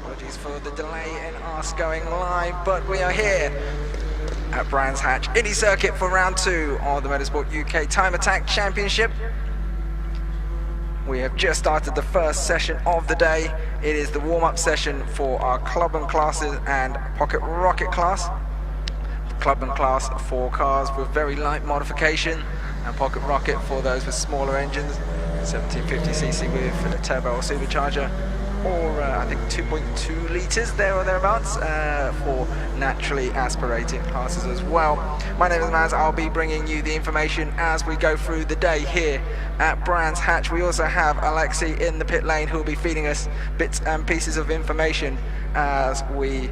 Apologies for the delay in us going live, but we are here at Brands Hatch Indy Circuit for round 2 of the Motorsport UK Time Attack Championship. We have just started the first session of the day. It is the warm-up session for our Clubman classes and Pocket Rocket class. The Clubman class for cars with very light modification, and Pocket Rocket for those with smaller engines, 1750cc with a turbo or supercharger, or I think 2.2 litres there or thereabouts for naturally aspirated classes as well. My name is Maz. I'll be bringing you the information as we go through the day here at Brands Hatch. We also have Alexei in the pit lane who will be feeding us bits and pieces of information as we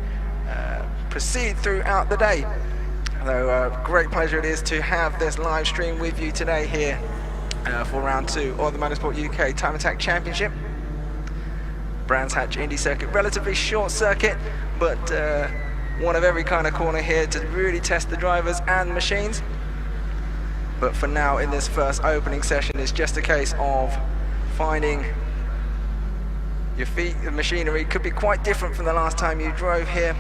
proceed throughout the day. So great pleasure it is to have this live stream with you today here for round 2 of the Motorsport UK Time Attack Championship. Brands Hatch Indy Circuit, relatively short circuit, but one of every kind of corner here to really test the drivers and machines. But for now, in this first opening session, it's just a case of finding your feet. The machinery could be quite different from the last time you drove here.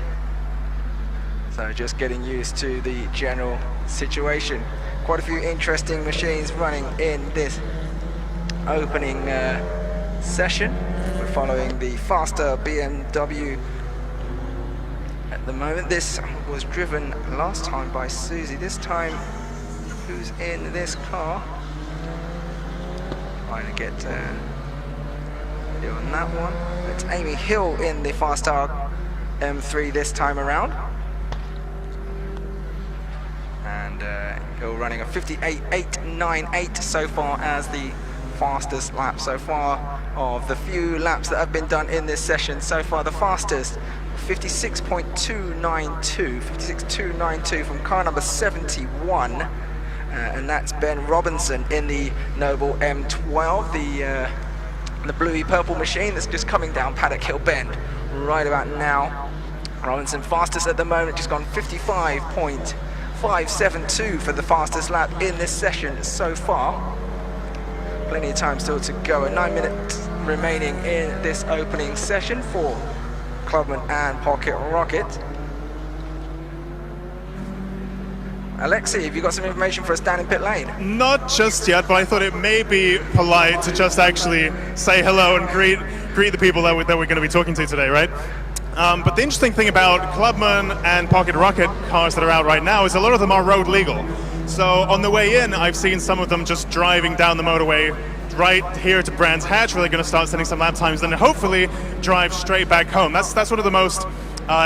So just getting used to the general situation. Quite a few interesting machines running in this opening session. We're following the faster BMW at the moment. This was driven last time by Susie. This time, who's in this car? Trying to get video on that one. It's Amy Hill in the faster M3 this time around. And Hill running a 58.898 so far as the fastest lap so far of the few laps that have been done in this session. So far the fastest 56.292 from car number 71, and that's Ben Robinson in the Noble M12, the bluey purple machine that's just coming down Paddock Hill Bend right about now. Robinson fastest at the moment, just gone 55.572 for the fastest lap in this session so far. Plenty of time still to go, 9 minutes remaining in this opening session for Clubman and Pocket Rocket. Alexei, have you got some information for us down in pit lane? Not just yet, but I thought it may be polite to just actually say hello and greet the people that we're going to be talking to today, right? But the interesting thing about Clubman and Pocket Rocket cars that are out right now is a lot of them are road legal. So on the way in, I've seen some of them just driving down the motorway right here to Brands Hatch, where they're going to start setting some lap times, then hopefully drive straight back home. That's one of the most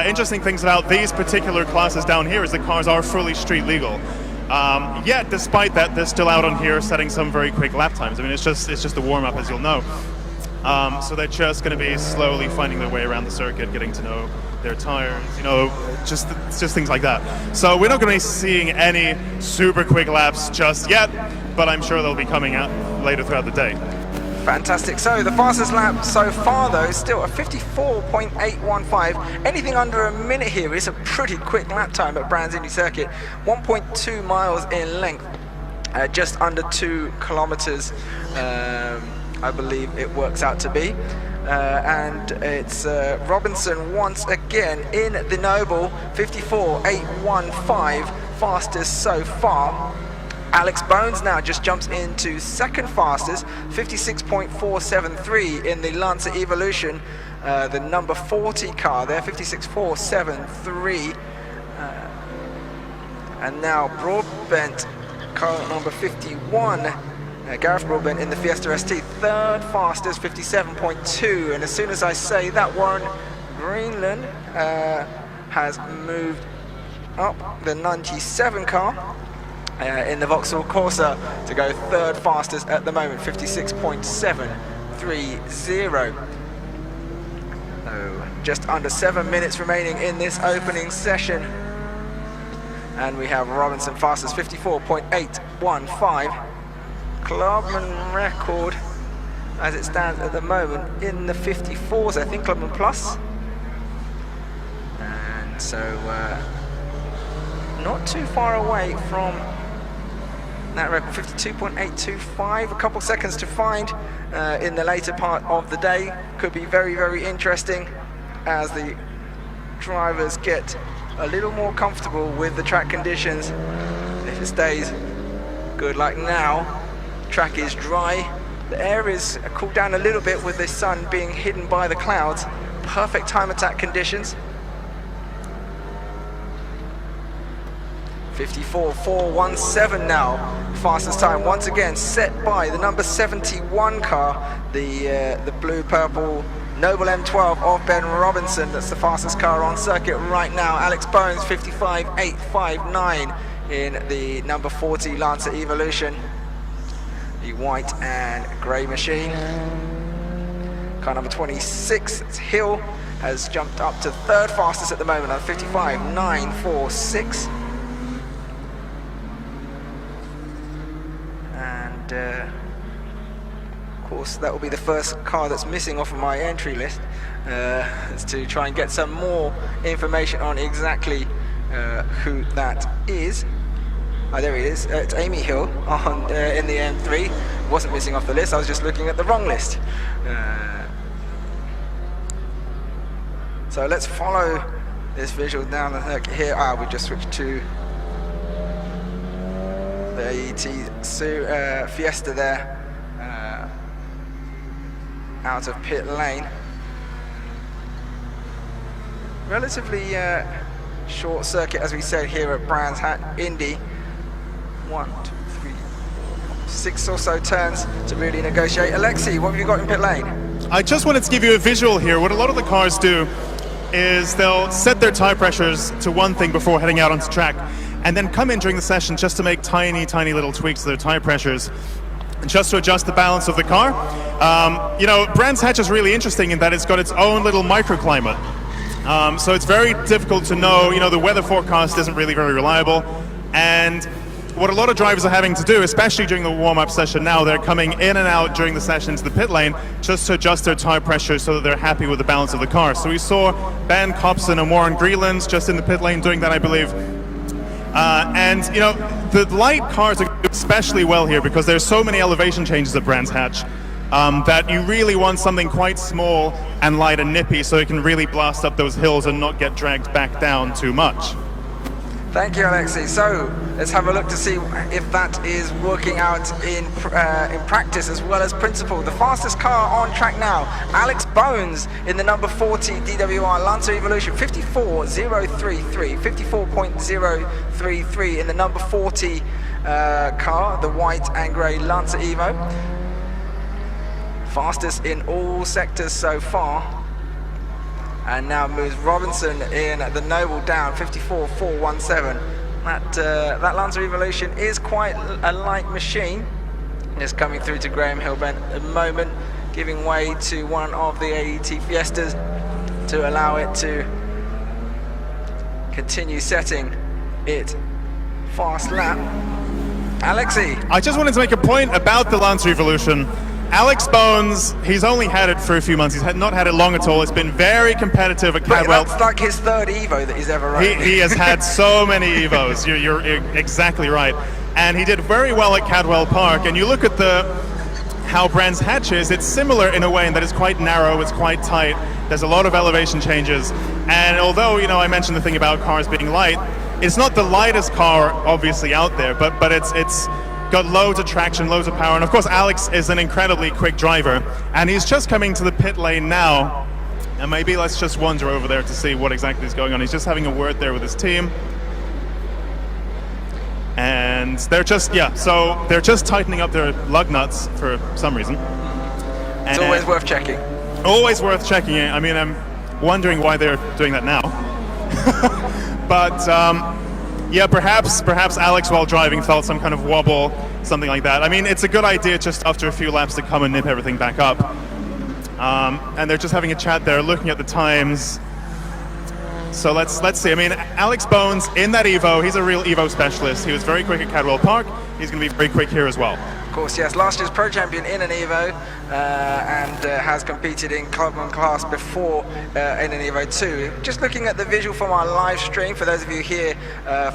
interesting things about these particular classes down here, is the cars are fully street legal. Yet, despite that, they're still out on here setting some very quick lap times. I mean, it's just a warm-up, as you'll know. So they're just going to be slowly finding their way around the circuit, getting to know their tires, you know, just things like that. So we're not going to be seeing any super quick laps just yet, but I'm sure they'll be coming out later throughout the day. Fantastic. So the fastest lap so far, though, is still a 54.815. Anything under a minute here is a pretty quick lap time at Brands Indy Circuit. 1.2 miles in length, just under 2 kilometers. I believe it works out to be. And it's Robinson once again in the Noble, 54.815, fastest so far. Alex Bones now just jumps into second fastest, 56.473 in the Lancer Evolution, the number 40 car there, 56.473. And now Broadbent, car number 51. Gareth Broadbent in the Fiesta ST, third fastest, 57.2. And as soon as I say that, Warren Greenland has moved up, the 97 car in the Vauxhall Corsa, to go third fastest at the moment, 56.730. So just under 7 minutes remaining in this opening session. And we have Robinson fastest, 54.815. Clubman record as it stands at the moment in the 54s, I think, Clubman Plus. And so not too far away from that record, 52.825, a couple seconds to find in the later part of the day. Could be very, very interesting. as the drivers get a little more comfortable with the track conditions. If it stays good like now, track is dry. The air is cooled down a little bit with the sun being hidden by the clouds. Perfect time attack conditions. 54.417 now, fastest time once again set by the number 71 car, the blue-purple Noble M12 of Ben Robinson. That's the fastest car on circuit right now. Alex Bones 55.859 in the number 40 Lancer Evolution, the white and grey machine. Car number 26 Hill has jumped up to third fastest at the moment at 55.946. Of course, that will be the first car that's missing off of my entry list, is to try and get some more information on exactly who that is. Oh, there he is. It's Amy Hill on in the M3. Wasn't missing off the list. I was just looking at the wrong list. So let's follow this visual down the circuit here. We just switched to the AET Fiesta there, out of pit lane. Relatively short circuit, as we said, here at Brands Hatch Indy. 1, 2, 3, 4, 6 or so turns to really negotiate. Alexi, what have you got in pit lane? I just wanted to give you a visual here. What a lot of the cars do is they'll set their tire pressures to one thing before heading out onto track, and then come in during the session just to make tiny little tweaks to their tire pressures, just to adjust the balance of the car. You know, Brands Hatch is really interesting in that it's got its own little microclimate. So it's very difficult to know, you know, the weather forecast isn't really very reliable. And what a lot of drivers are having to do, especially during the warm-up session now, they're coming in and out during the session to the pit lane just to adjust their tire pressure so that they're happy with the balance of the car. So we saw Ben Copson and Warren Greelands just in the pit lane doing that, I believe. And you know, the light cars are especially well here because there's so many elevation changes at Brands Hatch that you really want something quite small and light and nippy so you can really blast up those hills and not get dragged back down too much. Thank you, Alexi. So let's have a look to see if that is working out in practice as well as principle. The fastest car on track now, Alex Bones in the number 40 DWR Lancer Evolution, 54.033, 54.033 in the number 40 car, the white and grey Lancer Evo. Fastest in all sectors so far. And now moves Robinson in the Noble down, 54.417. That Lancer Evolution is quite a light machine. Just coming through to Graham Hillbent at the moment, giving way to one of the AET Fiestas to allow it to continue setting it fast lap. Alexi. I just wanted to make a point about the Lancer Evolution. Alex Bones, he's only had it for a few months. He's not had it long at all. It's been very competitive at Cadwell. That's like his third Evo that he's ever run. He has had so many Evos. You're exactly right. And he did very well at Cadwell Park. And you look at how Brands Hatch is, it's similar in a way in that it's quite narrow, it's quite tight. There's a lot of elevation changes. And although, you know, I mentioned the thing about cars being light, it's not the lightest car obviously out there, but it's got loads of traction, loads of power, and of course Alex is an incredibly quick driver, and he's just coming to the pit lane now, and maybe let's just wander over there to see what exactly is going on. He's just having a word there with his team, and they're just tightening up their lug nuts for some reason. It's always worth checking. Always worth checking it. I mean, I'm wondering why they're doing that now. But yeah, perhaps Alex, while driving, felt some kind of wobble, something like that. I mean, it's a good idea just after a few laps to come and nip everything back up. And they're just having a chat there, looking at the times. So let's see. I mean, Alex Bones in that Evo, he's a real Evo specialist. He was very quick at Cadwell Park. He's going to be very quick here as well. Of course, yes. Last year's Pro Champion in an Evo and has competed in Clubman class before in an Evo 2. Just looking at the visual from our live stream, for those of you here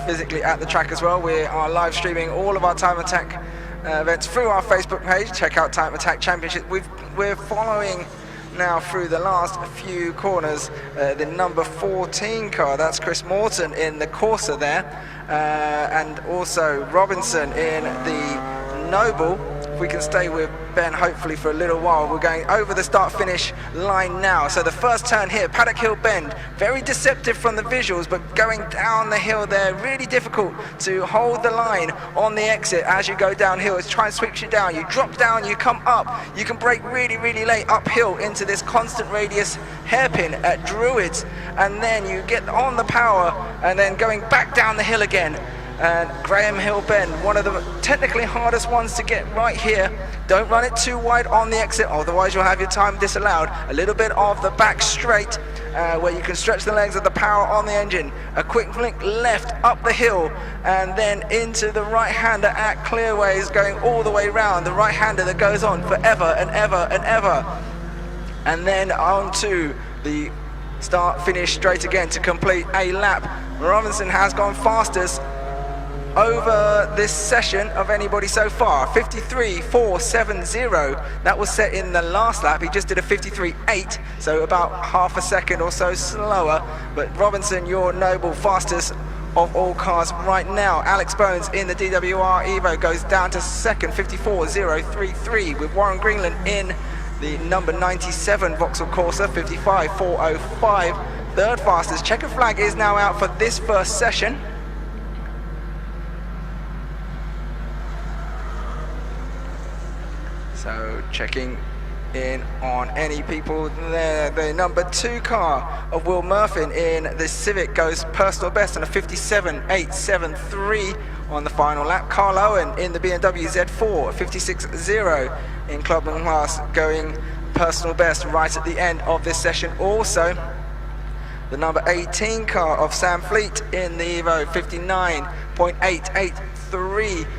physically at the track as well, we are live streaming all of our Time Attack events through our Facebook page. Check out Time Attack Championship. We're following now through the last few corners. The number 14 car, that's Chris Morton in the Corsa there, and also Robinson in the Noble. If we can stay with Ben hopefully for a little while. We're going over the start-finish line now. So the first turn here, Paddock Hill Bend, very deceptive from the visuals, but going down the hill there, really difficult to hold the line on the exit as you go downhill. It's trying to switch you down. You drop down, you come up. You can brake really, really late uphill into this constant radius hairpin at Druids, and then you get on the power, and then going back down the hill again. And Graham Hill Bend, one of the technically hardest ones to get right here. Don't run it too wide on the exit, otherwise you'll have your time disallowed. A little bit of the back straight where you can stretch the legs of the power on the engine. A quick flick left up the hill, and then into the right-hander at Clearways, going all the way round. The right-hander that goes on forever and ever and ever. And then onto the start-finish straight again to complete a lap. Robinson has gone fastest over this session of anybody so far. 53.470. That was set in the last lap. He just did a 53.8, so about half a second or so slower. But Robinson, your Noble, fastest of all cars right now. Alex Bones in the DWR Evo goes down to second, 54.033, with Warren Greenland in the number 97 Vauxhall Corsa, 55.405. Third fastest. Checkered flag is now out for this first session. So checking in on any people there. The number 2 car of Will Murphin in the Civic goes personal best on a 57.873 on the final lap. Carl Owen in the BMW Z4, 56.0 in Clubman class, going personal best right at the end of this session. Also, the number 18 car of Sam Fleet in the Evo, 59.883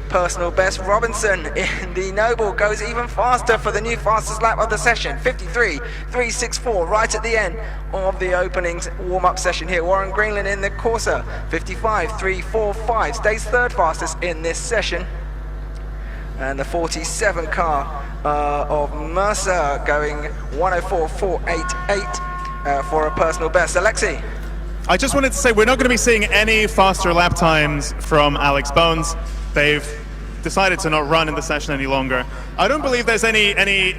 personal best. Robinson in the Noble goes even faster for the new fastest lap of the session, 53.364 right at the end of the opening warm-up session here. Warren Greenland in the Corsa, 55.345, stays third fastest in this session. And the 47 car of Mercer going 104.488 for a personal best. Alexi? I just wanted to say we're not going to be seeing any faster lap times from Alex Bones. They've decided to not run in the session any longer. I don't believe there's any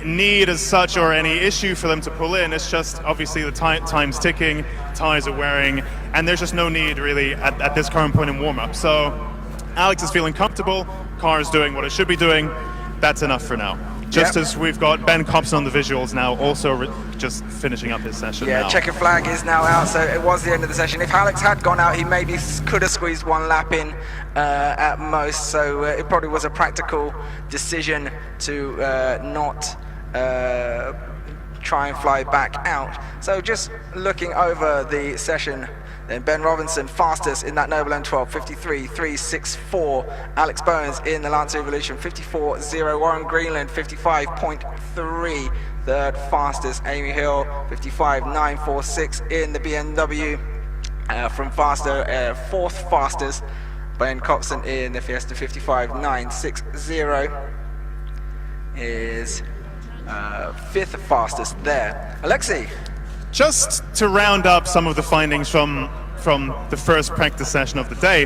need as such or any issue for them to pull in. It's just obviously the time's ticking, tires are wearing, and there's just no need really at this current point in warm-up. So Alex is feeling comfortable, car is doing what it should be doing. That's enough for now. Just as we've got Ben Copson on the visuals now, also just finishing up his session now. Checkered flag is now out, so it was the end of the session. If Alex had gone out, he maybe could have squeezed one lap in at most, so it probably was a practical decision to not try and fly back out. So just looking over the session, then Ben Robinson fastest in that Noble M12, 53.364. Alex Bones in the Lancer Evolution, 54.0. Warren Greenland, 55.3. Third fastest. Amy Hill, 55.946 in the BMW. From faster, fourth fastest. Ben Copson in the Fiesta, 55.960 is fifth fastest there. Alexi? Just to round up some of the findings from the first practice session of the day.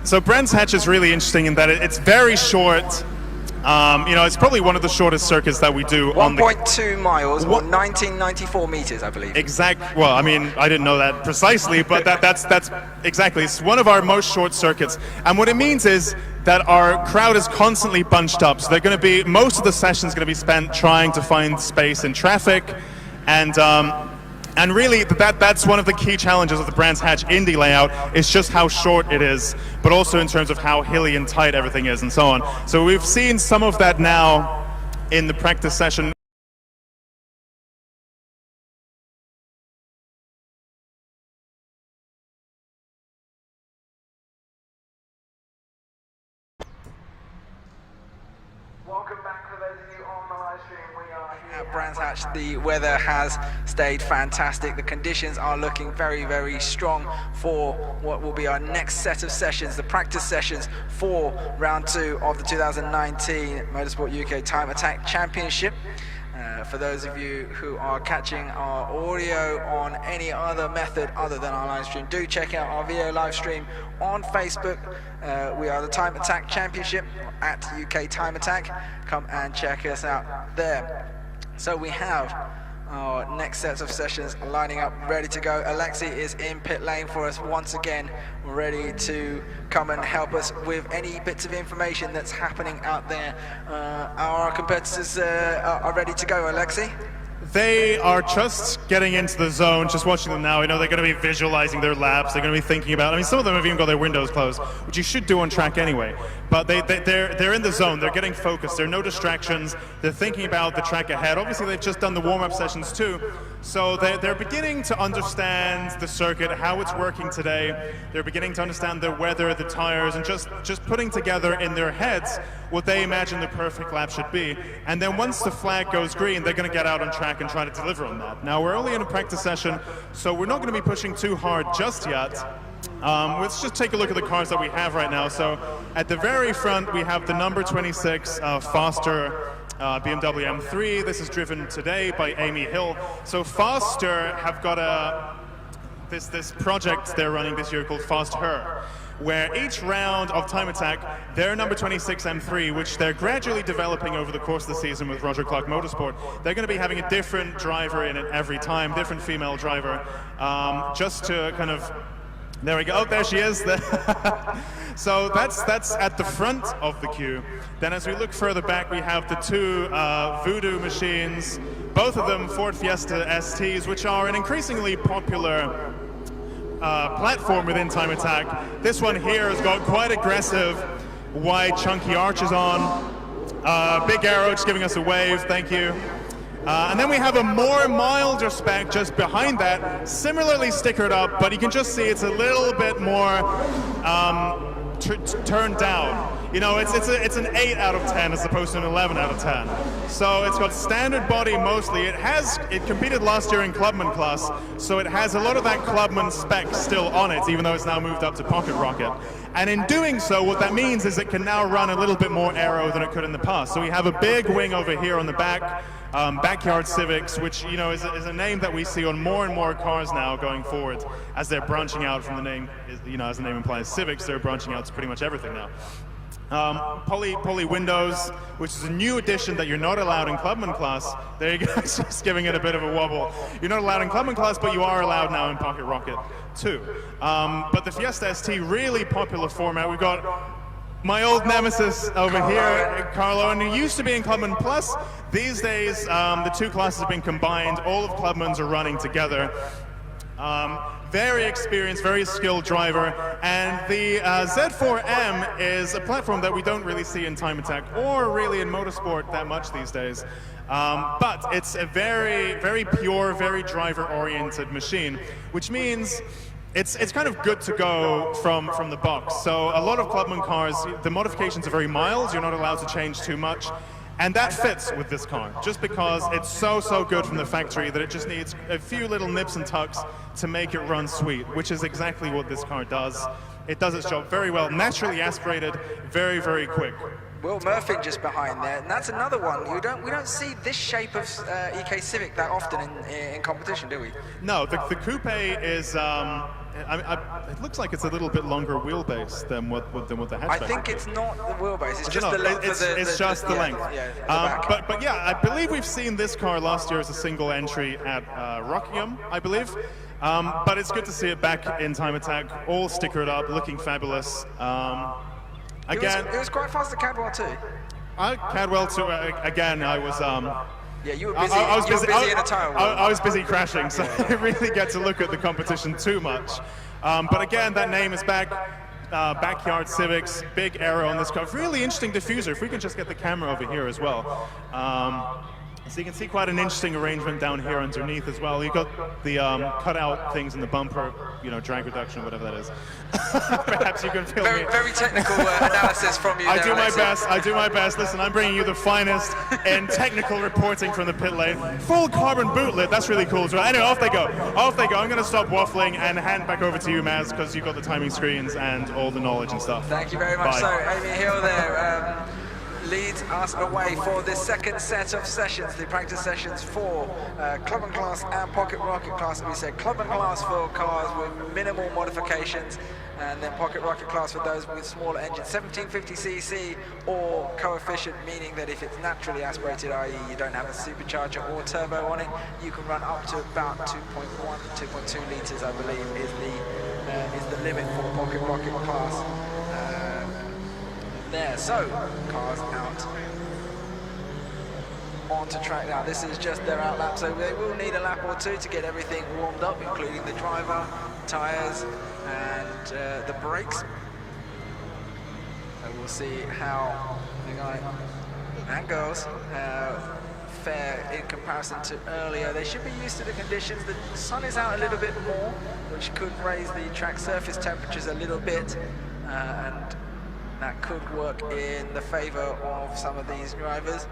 So Brands Hatch is really interesting in that it's very short. It's probably one of the shortest circuits that we do. 1.2 miles, or 1994 meters, I believe. Well, I mean, I didn't know that precisely, but that's exactly. It's one of our most short circuits. And what it means is that our crowd is constantly bunched up. So they're going to be, most of the session's going to be spent trying to find space in traffic. And really, that's one of the key challenges of the Brands Hatch Indy layout, is just how short it is, but also in terms of how hilly and tight everything is and so on. So we've seen some of that now in the practice session. Welcome back for those of you on the live stream. We are here at Brands Hatch. The weather has stayed fantastic. The conditions are looking very, very strong for what will be our next set of sessions, the practice sessions for round 2 of the 2019 Motorsport UK Time Attack Championship. For those of you who are catching our audio on any other method other than our live stream, do check out our video live stream on Facebook. We are the Time Attack Championship at UK Time Attack. Come and check us out there. So we have our next sets of sessions lining up, ready to go. Alexei is in pit lane for us once again, ready to come and help us with any bits of information that's happening out there. Our competitors are ready to go, Alexei? They are just getting into the zone, just watching them now. I know they're going to be visualizing their laps. They're going to be thinking about, I mean, some of them have even got their windows closed, which you should do on track anyway. But they're in the zone. They're getting focused. There are no distractions. They're thinking about the track ahead. Obviously, they've just done the warm-up sessions too. So they're beginning to understand the circuit, how it's working today. They're beginning to understand the weather, the tires, and just putting together in their heads what they imagine the perfect lap should be. And then once the flag goes green, they're going to get out on track and try to deliver on that. Now, we're only in a practice session, so we're not going to be pushing too hard just yet. Let's just take a look at the cars that we have right now. So at the very front, we have the number 26 Foster BMW M3. This is driven today by Amy Hill. So Foster have got this project they're running this year called Fast Her, where each round of Time Attack, their number 26 M3, which they're gradually developing over the course of the season with Roger Clark Motorsport, they're going to be having a different driver in it every time, different female driver, just to kind of, there we go, oh, there she is. So that's at the front of the queue. Then as we look further back, we have the two Voodoo machines, both of them Ford Fiesta STs, which are an increasingly popular platform within Time Attack. This one here has got quite aggressive wide chunky arches on. Big Arrow just giving us a wave, thank you. And then we have a more milder spec just behind that, similarly stickered up, but you can just see it's a little bit more turned down. You know, it's an 8 out of 10 as opposed to an 11 out of 10. So it's got standard body mostly. It competed last year in Clubman class, so it has a lot of that Clubman spec still on it, even though it's now moved up to Pocket Rocket. And in doing so, what that means is it can now run a little bit more aero than it could in the past. So we have a big wing over here on the back, Backyard Civics, which, you know, is a name that we see on more and more cars now going forward as they're branching out from the name, you know, as the name implies, Civics, they're branching out to pretty much everything now. Poly windows, which is a new addition that you're not allowed in Clubman class. There you go, just giving it a bit of a wobble. You're not allowed in Clubman class, but you are allowed now in Pocket Rocket too. But the Fiesta ST, really popular format. We've got my old nemesis over here, Carlo, and he used to be in Clubman Plus. These days, the two classes have been combined. All of Clubman's are running together. Very experienced, very skilled driver, and the Z4M is a platform that we don't really see in Time Attack or really in Motorsport that much these days. But it's a very, very pure, very driver-oriented machine, which means it's kind of good to go from the box. So a lot of Clubman cars, the modifications are very mild. You're not allowed to change too much. And that fits with this car, just because it's so good from the factory that it just needs a few little nips and tucks to make it run sweet, which is exactly what this car does. It does its job very well, naturally aspirated, very quick. Will Murphy just behind there, and that's another one. We don't see this shape of EK Civic that often in competition, do we? No, the coupe is. It looks like it's a little bit longer wheelbase than what the hatchback. I think it's not the wheelbase. It's just the length. It's just the length. Yeah, but yeah, I believe we've seen this car last year as a single entry at Rockingham, I believe. But it's good to see it back in Time Attack, all stickered up, looking fabulous. Again, it was quite fast at Cadwell too. Cadwell too. Again, I was. Yeah, you were busy. I was busy in a tire. I was busy crashing, so I didn't really get to look at the competition too much. But again, that name is back. Backyard Civics, big arrow on this car. Really interesting diffuser. If we can just get the camera over here as well. So you can see quite an interesting arrangement down here underneath as well. You've got the cutout things in the bumper, you know, drag reduction, whatever that is. Perhaps you can film me. Very technical analysis from you. I do my best. I do my best. Listen, I'm bringing you the finest in technical reporting from the pit lane. Full carbon boot lid. That's really cool as well. Anyway, off they go. Off they go. I'm going to stop waffling and hand back over to you, Maz, because you've got the timing screens and all the knowledge and stuff. Thank you very much. Bye. So, Amy Hill there. leads us away for this second set of sessions, the practice sessions for Clubman class and Pocket Rocket class. We said Clubman class for cars with minimal modifications, and then Pocket Rocket class for those with smaller engines, 1750cc or coefficient, meaning that if it's naturally aspirated, i.e. you don't have a supercharger or turbo on it, you can run up to about 2.1, 2.2 litres, I believe, is the limit for Pocket Rocket class. There, so cars out onto track now. This is just their out lap, so they will need a lap or two to get everything warmed up, including the driver, tyres, and the brakes. So we'll see how the guy and girls fare in comparison to earlier. They should be used to the conditions. The sun is out a little bit more, which could raise the track surface temperatures a little bit, and that could work in the favour of some of these drivers.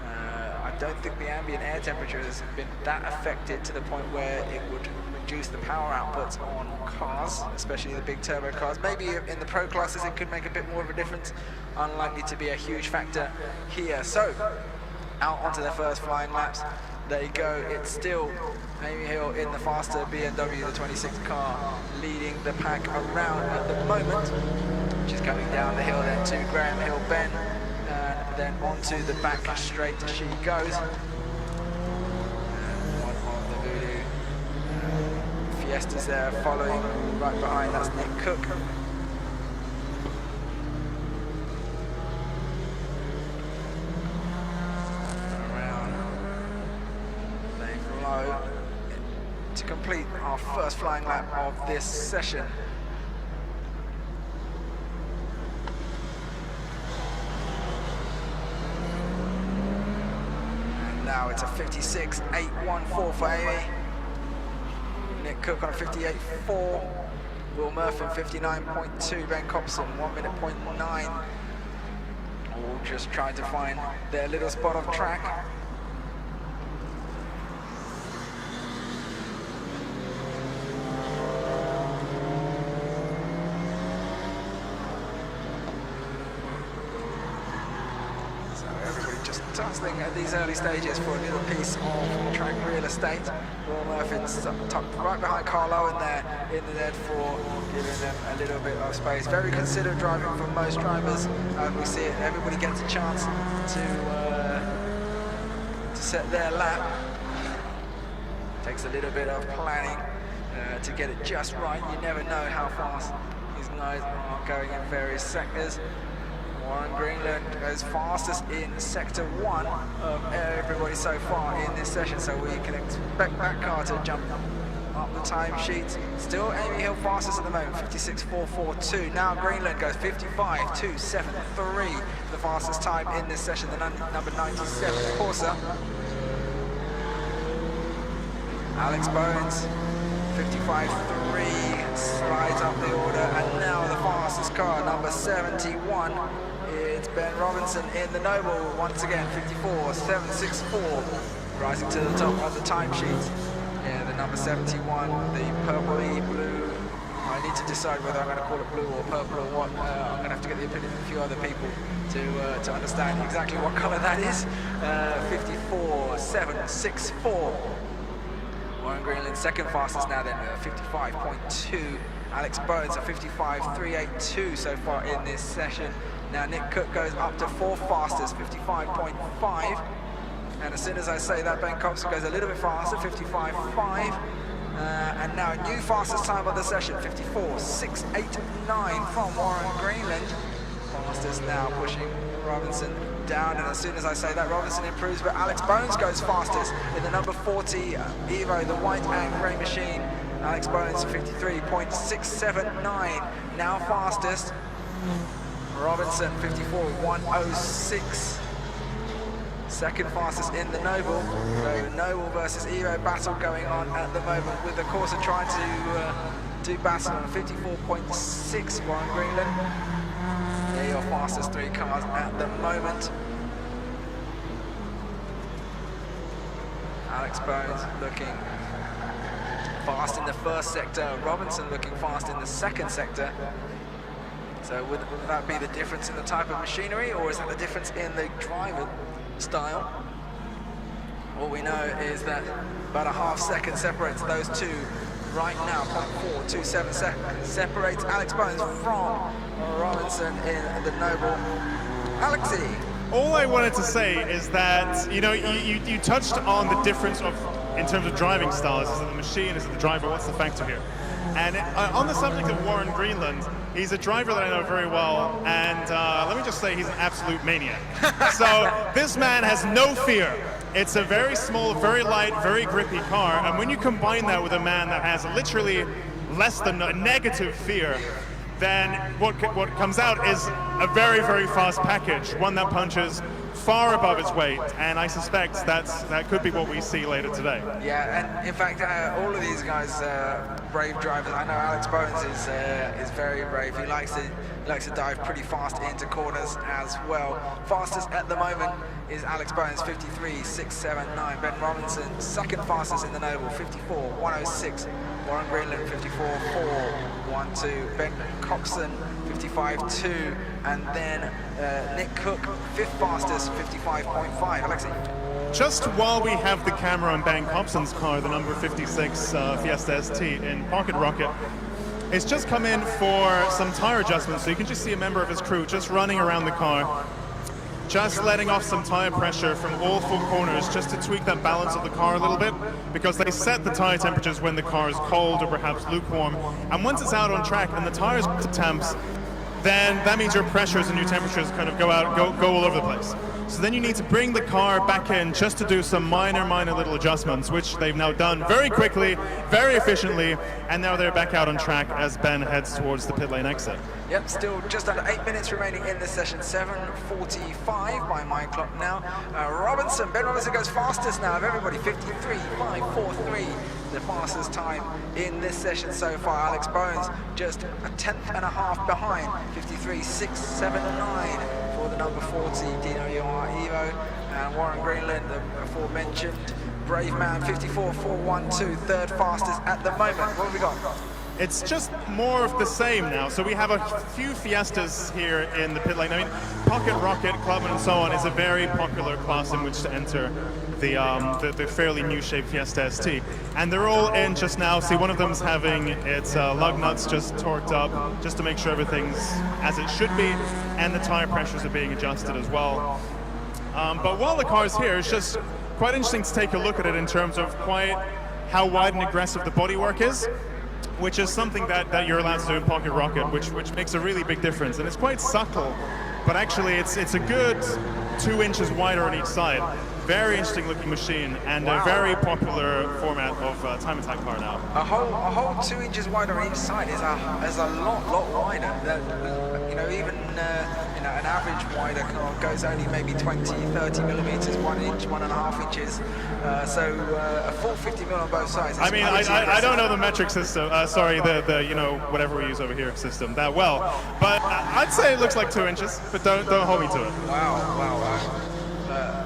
I don't think the ambient air temperature has been that affected to the point where it would reduce the power outputs on cars, especially the big turbo cars. Maybe in the pro classes it could make a bit more of a difference. Unlikely to be a huge factor here. So, out onto their first flying laps. There you go. It's still Amy Hill in the faster BMW, the 26 car, leading the pack around at the moment. She's coming down the hill then to Graham Hill Bend, and then onto the back straight she goes. One of the Voodoo Fiestas there following right behind, that's Nick Cook. Around, laying low to complete our first flying lap of this session. Now it's a 56.814 for Amy. Nick Cook on a 58.4. Will Murphy 59.2. Ben Copson 1 minute 0.9. All just trying to find their little spot of track. Tussling at these early stages for a little piece of track real estate. Will Murphy's tucked right behind Carl Owen there in the net for giving them a little bit of space. Very considered driving for most drivers. We see it, everybody gets a chance to set their lap. Takes a little bit of planning to get it just right. You never know how fast these guys are going in various sectors. Warren Greenland goes fastest in sector 1 of everybody so far in this session, so we can expect that car to jump up the timesheet. Still Amy Hill fastest at the moment, 56.442. Now Greenland goes 55.273, the fastest time in this session, the number 97 Corsa. Alex Bones, 55.3, slides up the order, and now the fastest car, number 71. It's Ben Robinson in the Noble, once again, 54.764, rising to the top of the timesheet. Yeah, the number 71, the purpley blue. I need to decide whether I'm going to call it blue or purple or what. I'm going to have to get the opinion of a few other people to understand exactly what colour that is. 54.764. Warren Greenland second fastest now then, 55.2. Alex Bones at 55.382 so far in this session. Now Nick Cook goes up to fourth fastest, 55.5. And as soon as I say that, Ben Copson goes a little bit faster, 55.5. And now a new fastest time of the session, 54.689 from Warren Greenland. Fastest now pushing Robinson down, and as soon as I say that, Robinson improves, but Alex Bones goes fastest in the number 40 Evo, the white and grey machine. Alex Bones 53.679, now fastest. Robinson 54.106, second fastest in the Noble. So Noble versus Evo battle going on at the moment, with the Corsa trying to do battle on 54.6 Warren Greenland. They're your fastest three cars at the moment. Alex Bones looking fast in the first sector. Robinson looking fast in the second sector. So would that be the difference in the type of machinery, or is that the difference in the driver style? All we know is that about a half second separates those two right now. 0.427 seconds separates Alex Bones from Robinson in the Noble. Alexi. All I wanted to say is that, you know, you touched on the difference of, in terms of driving styles. Is it the machine, is it the driver, what's the factor here? And on the subject of Warren Greenland, he's a driver that I know very well, and let me just say he's an absolute maniac. So this man has no fear. It's a very small, very light, very grippy car, and when you combine that with a man that has literally less than a negative fear, then what comes out is a very, very fast package, one that punches far above its weight, and I suspect that could be what we see later today. Yeah, and in fact, all of these guys, brave drivers. I know Alex Bones is very brave. He likes to dive pretty fast into corners as well. Fastest at the moment is Alex Bones, 53.679. Ben Robinson, second fastest in the Noble, 54.106. Warren Greenland, 54.412. Ben Coxon, 55.2. And then Nick Cook, fifth fastest, 55.5. Alexi. Just while we have the camera on Ben Hobson's car, the number 56 Fiesta ST in Pocket Rocket, it's just come in for some tire adjustments, so you can just see a member of his crew just running around the car, just letting off some tire pressure from all four corners just to tweak that balance of the car a little bit, because they set the tire temperatures when the car is cold or perhaps lukewarm, and once it's out on track and the tires to temps, then that means your pressures and your temperatures kind of go all over the place. So then you need to bring the car back in just to do some minor little adjustments, which they've now done very quickly, very efficiently, and now they're back out on track as Ben heads towards the pit lane exit. Yep, still just under 8 minutes remaining in this session, 7:45 by my clock now. Robinson, Ben Robinson goes fastest now of everybody, 53.543, the fastest time in this session so far. Alex Bones just a tenth and a half behind, 53.679 for the number 40 DWR Evo. And Warren Greenland, the aforementioned brave man, 54.412, third fastest at the moment. What have we got? It's just more of the same now. So we have a few Fiestas here in the pit lane. I mean, Pocket Rocket, Clubman, and so on is a very popular class in which to enter the fairly new shape Fiesta ST. And they're all in just now. See, one of them's having its lug nuts just torqued up just to make sure everything's as it should be, and the tire pressures are being adjusted as well. But while the car's here, it's just quite interesting to take a look at it in terms of quite how wide and aggressive the bodywork is, which is something that you're allowed to do in Pocket Rocket, which makes a really big difference. And it's quite subtle, but actually it's a good 2 inches wider on each side. Very interesting looking machine, and wow, a very popular format of time attack car now. A whole 2 inches wider on each side is a lot wider. You know, even you know, an average wider car goes only maybe 20-30 millimeters, 1 inch, 1.5 inches. So a full 50 mil on both sides. I mean, I don't know the metric system. Sorry, the you know, whatever we use over here system that well, but I'd say it looks like 2 inches. But don't hold me to it. Wow.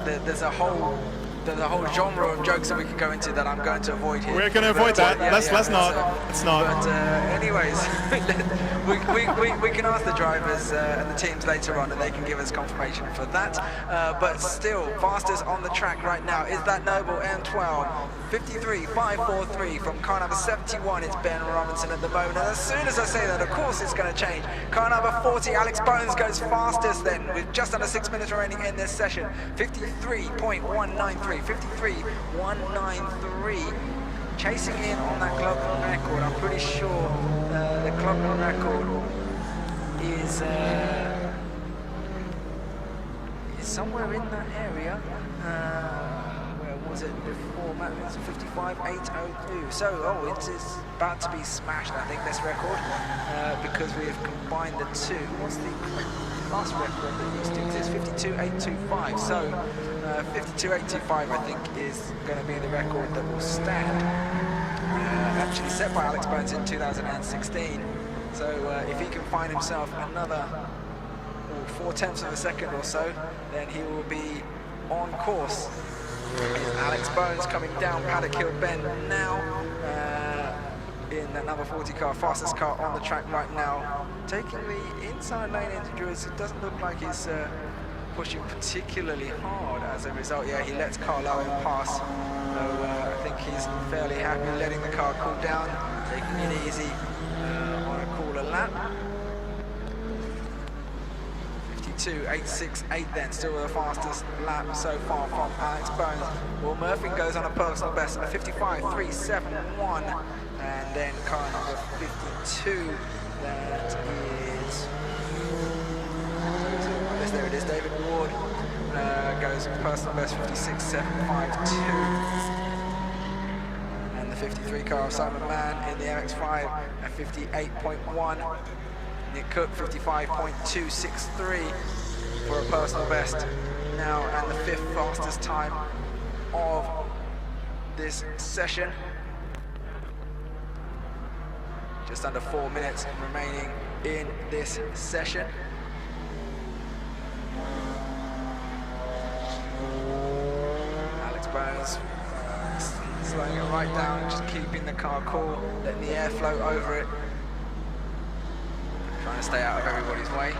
There's a whole genre of jokes that we can go into that I'm going to avoid here. We're going to avoid that. Yeah, let's not. It's not. But anyways, we can ask the drivers and the teams later on, and they can give us confirmation for that. But still, fastest on the track right now is that Noble M12, 53.543 from car number 71. It's Ben Robinson at the moment. And as soon as I say that, of course, it's going to change. Car number 40, Alex Bones goes fastest then, with just under 6 minutes remaining in this session. 53.193. 53.193, chasing in on that Clubman record. I'm pretty sure the Clubman record is somewhere in that area. Where was it before? It's 55.802. So, it is about to be smashed, I think, this record, because we have combined the two. What's the last record that used to exist? 52.825. So 52.825, I think, is going to be the record that will stand. Actually set by Alex Bones in 2016. So if he can find himself another 4/10 of a second or so, then he will be on course. Alex Bones coming down Paddock Hill Bend now. in that number 40 car, fastest car on the track right now. Taking the inside lane into Druids, it doesn't look like he's pushing particularly hard as a result. Yeah, he lets Carl Owen pass. So I think he's fairly happy letting the car cool down, taking it easy on a cooler lap. 52.868 then, still the fastest lap so far from Alex Bones. Will Murphy goes on a personal best of 55.371, and then car number 52, that is, there it is, David Ward, goes personal best 56.752. And the 53 car of Simon Mann in the MX-5 at 58.1. Nick Cook 55.263 for a personal best now, and the 5th fastest time of this session. Just under 4 minutes remaining in this session. Alex Bones slowing it right down, just keeping the car cool, letting the air flow over it. Trying to stay out of everybody's way.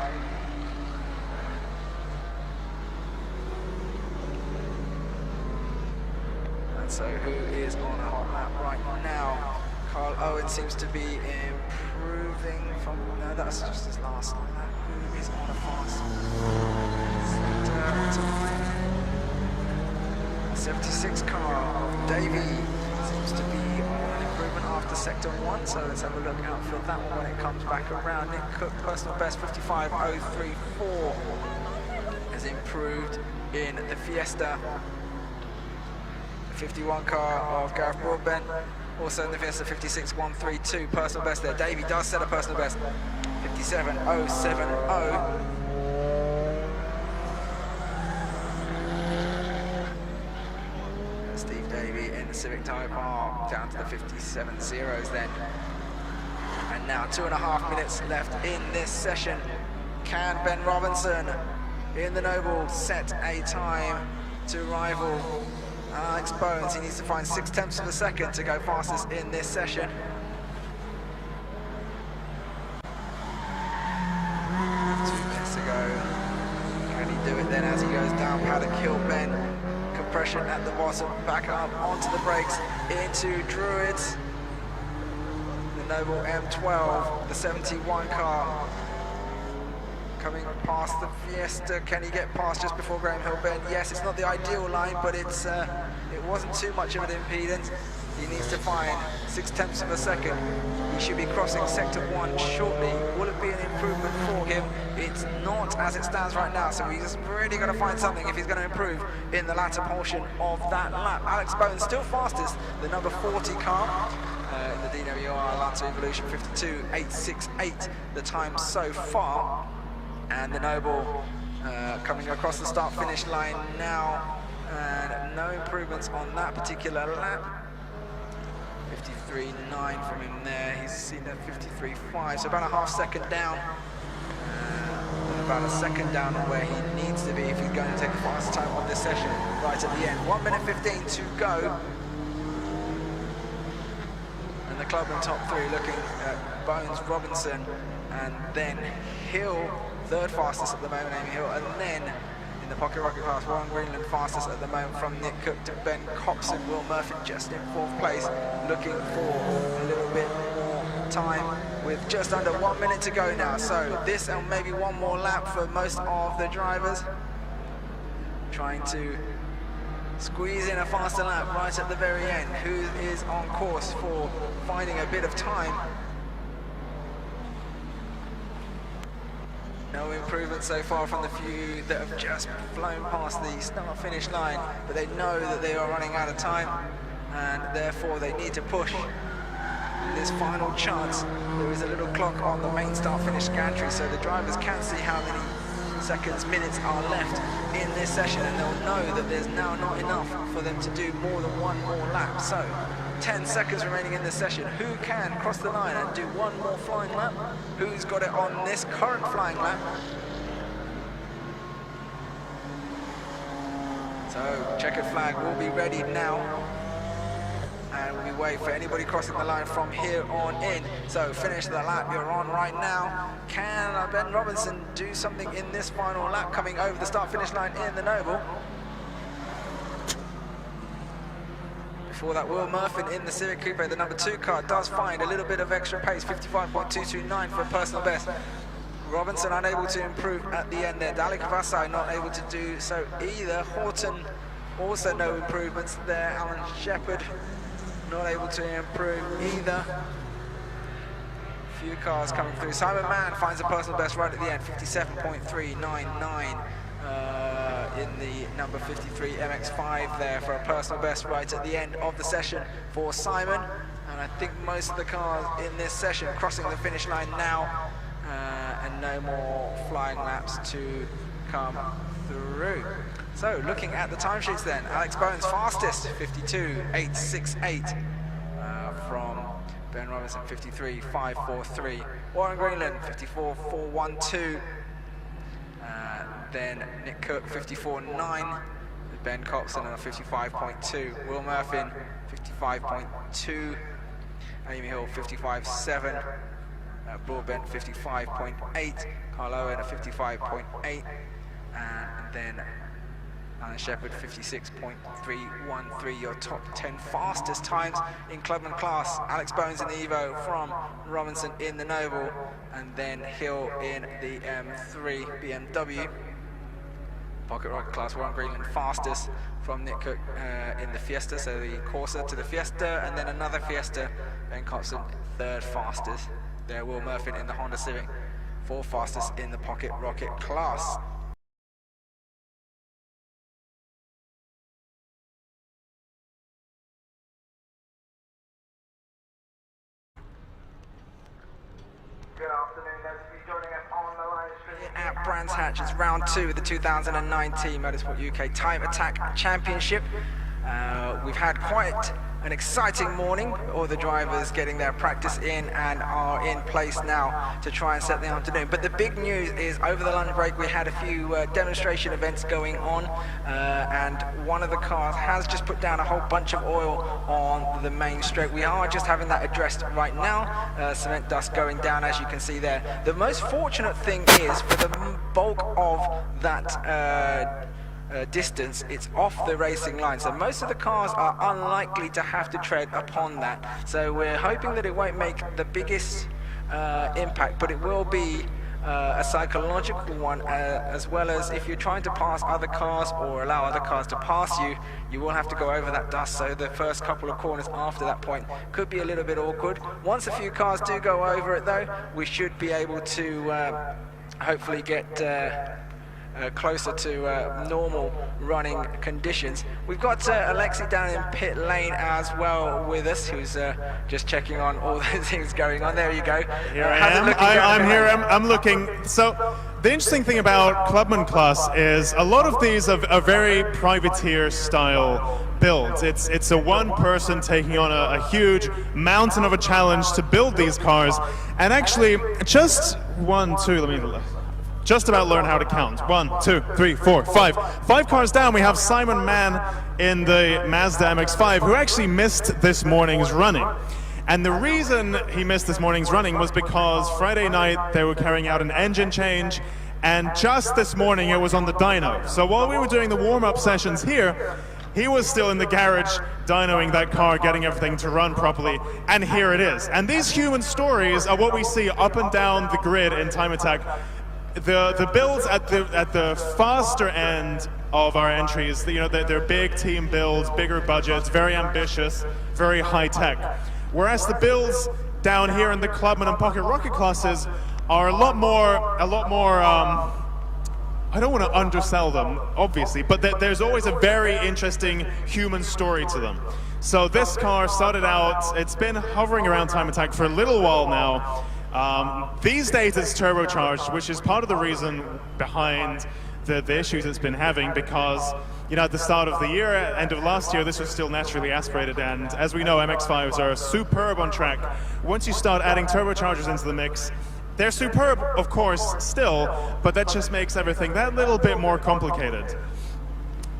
And so who is on a hot lap right now? Carl Owen seems to be improving from, no, that's just his last lap. Who is on a fast? 76 car of Davey seems to be on improvement after sector 1, so let's have a look out for that one when it comes back around. Nick Cook, personal best 55.034, has improved in the Fiesta. The 51 car of Gareth Broadbent, also in the Fiesta 56.132, personal best there. Davey does set a personal best 57.070. Civic Tyre Park down to the 57 zeros then. And now 2.5 minutes left in this session. Can Ben Robinson in the Noble set a time to rival Alex Bones? He needs to find 0.6 of a second to go fastest in this session. 2 minutes to go. Can he do it then as he goes down Paddock Hill Bend? Compression at the bottom, back up onto the brakes, into Druids. The Noble M12, the 71 car, coming past the Fiesta. Can he get past just before Graham Hill Bend? Yes, it's not the ideal line, but it wasn't too much of an impedance. He needs to find 0.6 of a second. He should be crossing sector 1 shortly. Will it be an improvement for him? It's not as it stands right now, so he's really got to find something if he's going to improve in the latter portion of that lap. Alex Bones still fastest, the number 40 car in the DWR Lancer Evolution, 52.868 the time so far. And the Noble coming across the start-finish line now, and no improvements on that particular lap. 53.9 from him there. He's seen at 53.5, so about a half second down. About a second down on where he needs to be if he's going to take the fastest time of this session right at the end. 1 minute 15 to go. And the Clubman top 3 looking at Bones, Robinson, and then Hill, 3rd fastest at the moment, Amy Hill, and then in the Pocket Rocket pass, Warren Greenland fastest at the moment from Nick Cook to Ben Coxon. Will Murphy just in 4th place, looking for a little bit more time with just under 1 minute to go now. So this and maybe one more lap for most of the drivers, trying to squeeze in a faster lap right at the very end. Who is on course for finding a bit of time? No improvement so far from the few that have just flown past the start-finish line, but they know that they are running out of time, and therefore they need to push this final chance. There is a little clock on the main start-finish gantry, so the drivers can see how many seconds, minutes are left in this session, and they'll know that there's now not enough for them to do more than one more lap. So 10 seconds remaining in this session. Who can cross the line and do one more flying lap? Who's got it on this current flying lap? So checkered flag will be ready now and we wait for anybody crossing the line from here on in. So finish the lap you're on right now. Can Ben Robinson do something in this final lap coming over the start-finish line in the Noble? Before that, Will Murphy in the Civic Coupe, the number 2 car, does find a little bit of extra pace, 55.229 for a personal best. Robinson unable to improve at the end there. Dali Cavazza not able to do so either. Horton also no improvements there. Alan Shepard not able to improve either. Few cars coming through. Simon Mann finds a personal best right at the end, 57.399 in the number 53 MX-5 there for a personal best right at the end of the session for Simon. And I think most of the cars in this session crossing the finish line now, and no more flying laps to come through. So looking at the timesheets then, Alex Bowen's fastest, 52.868 from Ben Robinson, 53.543. Warren Greenland, 54.412. Then Nick Cook, 54.9. Ben Copson on 55.2. Will Murphy, 55.2. Amy Hill, 55.7. Broadbent, 55.8. Carl Owen at 55.8. And then Alan Shepard, 56.313, your top 10 fastest times in Clubman class. Alex Bones in the Evo from Robinson in the Noble, and then Hill in the M3 BMW. Pocket Rocket class, Warren Greenland fastest from Nick Cook in the Fiesta, so the Corsa to the Fiesta, and then another Fiesta. Ben Copson, 3rd fastest. There, Will Murphy in the Honda Civic, 4th fastest in the Pocket Rocket class. Good afternoon, those of you joining us on the live stream at Brands Hatch. It's round 2 of the 2019 Motorsport UK Time Attack Championship. We've had quite an exciting morning, all the drivers getting their practice in and are in place now to try and set the afternoon. But the big news is over the lunch break we had a few demonstration events going on, and one of the cars has just put down a whole bunch of oil on the main straight. We are just having that addressed right now. Cement dust going down, as you can see there. The most fortunate thing is for the bulk of that distance, it's off the racing line, so most of the cars are unlikely to have to tread upon that. So we're hoping that it won't make the biggest impact, but it will be a psychological one, as well as if you're trying to pass other cars or allow other cars to pass you, you will have to go over that dust. So the first couple of corners after that point could be a little bit awkward. Once a few cars do go over it though, we should be able to hopefully get closer to normal running conditions. We've got Alexi down in pit lane as well with us, who's just checking on all the things going on. There you go. Here I am. I'm here. I'm looking. So the interesting thing about Clubman class is a lot of these are very privateer style builds. It's a one person taking on a huge mountain of a challenge to build these cars. And actually, just just about learn how to count. 1, 2, 3, 4, 5. 5 cars down, we have Simon Mann in the Mazda MX-5, who actually missed this morning's running. And the reason he missed this morning's running was because Friday night they were carrying out an engine change, and just this morning it was on the dyno. So while we were doing the warm-up sessions here, he was still in the garage dynoing that car, getting everything to run properly, and here it is. And these human stories are what we see up and down the grid in Time Attack. The builds at the faster end of our entries, you know, they're big team builds, bigger budgets, very ambitious, very high tech. Whereas the builds down here in the Clubman and Pocket Rocket classes are a lot more. I don't want to undersell them, obviously, but there's always a very interesting human story to them. So this car started out, it's been hovering around Time Attack for a little while now. These days it's turbocharged, which is part of the reason behind the issues it's been having, because, you know, at the start of the year, end of last year, this was still naturally aspirated, and as we know, MX-5s are superb on track. Once you start adding turbochargers into the mix, they're superb, of course, still, but that just makes everything that little bit more complicated.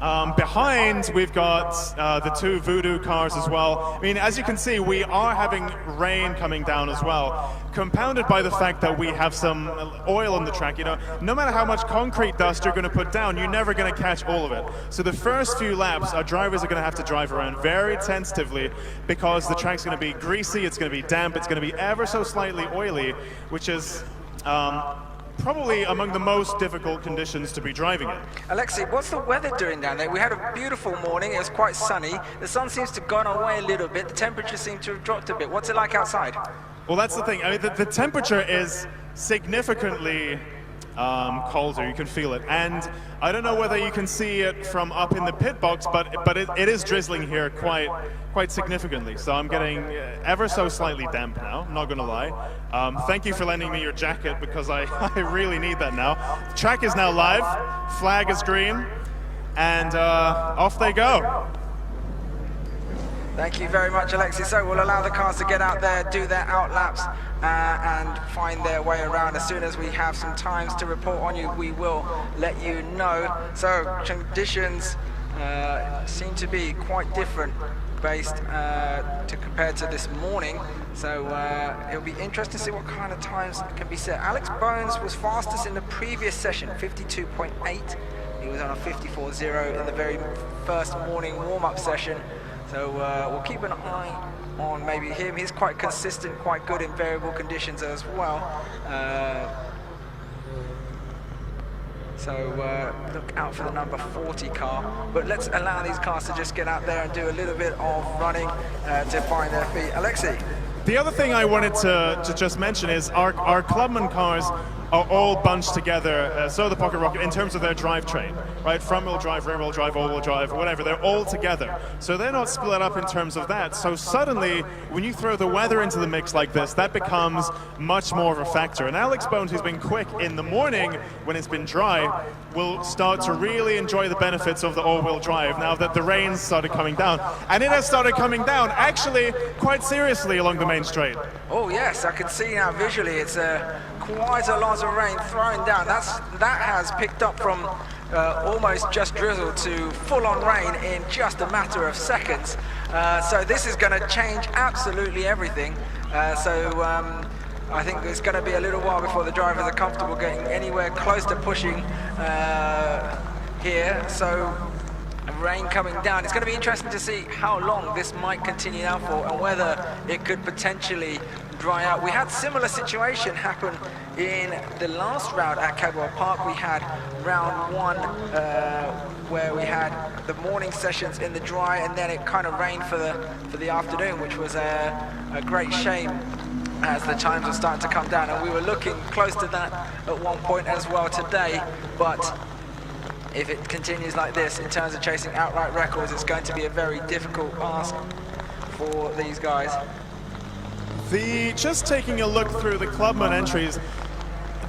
Behind, we've got the two Voodoo cars as well. I mean, as you can see, we are having rain coming down as well, compounded by the fact that we have some oil on the track. You know, no matter how much concrete dust you're going to put down, you're never going to catch all of it. So the first few laps, our drivers are going to have to drive around very tentatively because the track's going to be greasy, it's going to be damp, it's going to be ever so slightly oily, which is probably among the most difficult conditions to be driving in. Alexei, what's the weather doing down there? We had a beautiful morning, it was quite sunny. The sun seems to have gone away a little bit, the temperature seems to have dropped a bit. What's it like outside? Well, that's the thing. I mean, the temperature is significantly colder, you can feel it. And I don't know whether you can see it from up in the pit box, but it is drizzling here quite significantly. So I'm getting ever so slightly damp now, not gonna lie. Thank you for lending me your jacket because I really need that now. The track is now live, flag is green, and off they go. Thank you very much, Alexei. So we'll allow the cars to get out there, do their out laps, and find their way around. As soon as we have some times to report on you, we will let you know. So conditions seem to be quite different based compared to this morning. So it'll be interesting to see what kind of times can be set. Alex Bones was fastest in the previous session, 52.8. He was on a 54.0 in the very first morning warm-up session. So we'll keep an eye on maybe him. He's quite consistent, quite good in variable conditions as well. So look out for the number 40 car. But let's allow these cars to just get out there and do a little bit of running to find their feet. Alexei. The other thing I wanted to just mention is our Clubman cars are all bunched together, so the Pocket Rocket, in terms of their drivetrain, right? Front-wheel drive, rear-wheel drive, all-wheel drive, whatever, they're all together. So they're not split up in terms of that. So suddenly, when you throw the weather into the mix like this, that becomes much more of a factor. And Alex Bones, who's been quick in the morning when it's been dry, will start to really enjoy the benefits of the all-wheel drive now that the rain's started coming down. And it has started coming down, actually, quite seriously along the main straight. Oh yes, I can see now visually it's quite a lot of rain thrown down. That has picked up from almost just drizzle to full-on rain in just a matter of seconds. So this is going to change absolutely everything. I think it's going to be a little while before the drivers are comfortable getting anywhere close to pushing here. So rain coming down. It's going to be interesting to see how long this might continue now for and whether it could potentially dry out. We had similar situation happen in the last round at Cadwell Park. We had round one where we had the morning sessions in the dry and then it kind of rained for the afternoon, which was a great shame as the times were starting to come down, and we were looking close to that at one point as well today. But if it continues like this in terms of chasing outright records, it's going to be a very difficult ask for these guys. Just taking a look through the Clubman entries,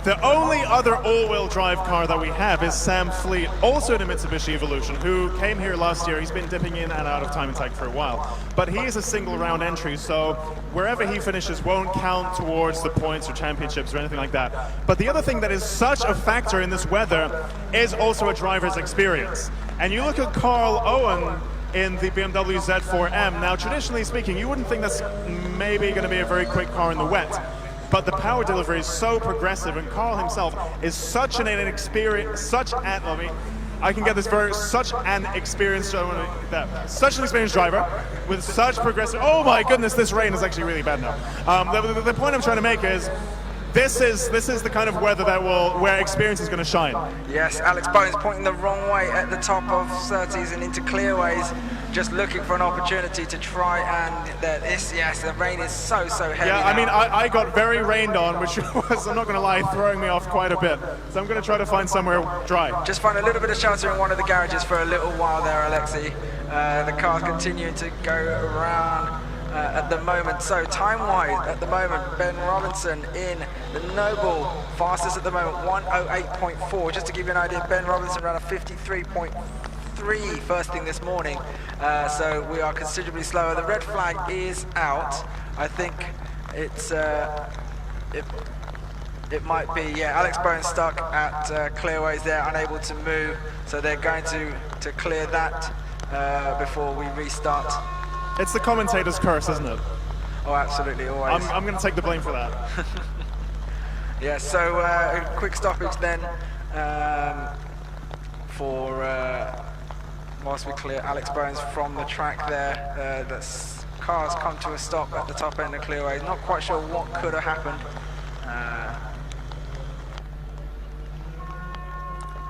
the only other all-wheel drive car that we have is Sam Fleet, also in a Mitsubishi Evolution, who came here last year. He's been dipping in and out of time attack for a while, but he is a single round entry, so wherever he finishes won't count towards the points or championships or anything like that. But the other thing that is such a factor in this weather is also a driver's experience. And you look at Carl Owen in the BMW Z4M. Now, traditionally speaking, you wouldn't think that's maybe going to be a very quick car in the wet, but the power delivery is so progressive, and Carl himself is such an experienced driver with such progressive. Oh my goodness, this rain is actually really bad now. The point I'm trying to make is, this is the kind of weather where experience is going to shine. Yes, Alex Bones pointing the wrong way at the top of Surtees and into clearways, just looking for an opportunity to try and the rain is so heavy. Yeah, now. I mean, I got very rained on, which was, I'm not going to lie, throwing me off quite a bit. So I'm going to try to find somewhere dry. Just find a little bit of shelter in one of the garages for a little while there, Alexei. The car's continuing to go around at the moment. So time-wise, at the moment, Ben Robinson in the Noble, fastest at the moment, 1:08.4. Just to give you an idea, Ben Robinson ran a 53.3 first thing this morning. So we are considerably slower. The red flag is out. I think it's It might be, yeah, Alex Bowen stuck at clearways there, unable to move, so they're going to clear that before we restart. It's the commentator's curse, isn't it? Oh, absolutely, always. I'm going to take the blame for that. Yeah, so a quick stoppage then for whilst we clear Alex Bowen from the track there. The cars come to a stop at the top end of clearways. Not quite sure what could have happened.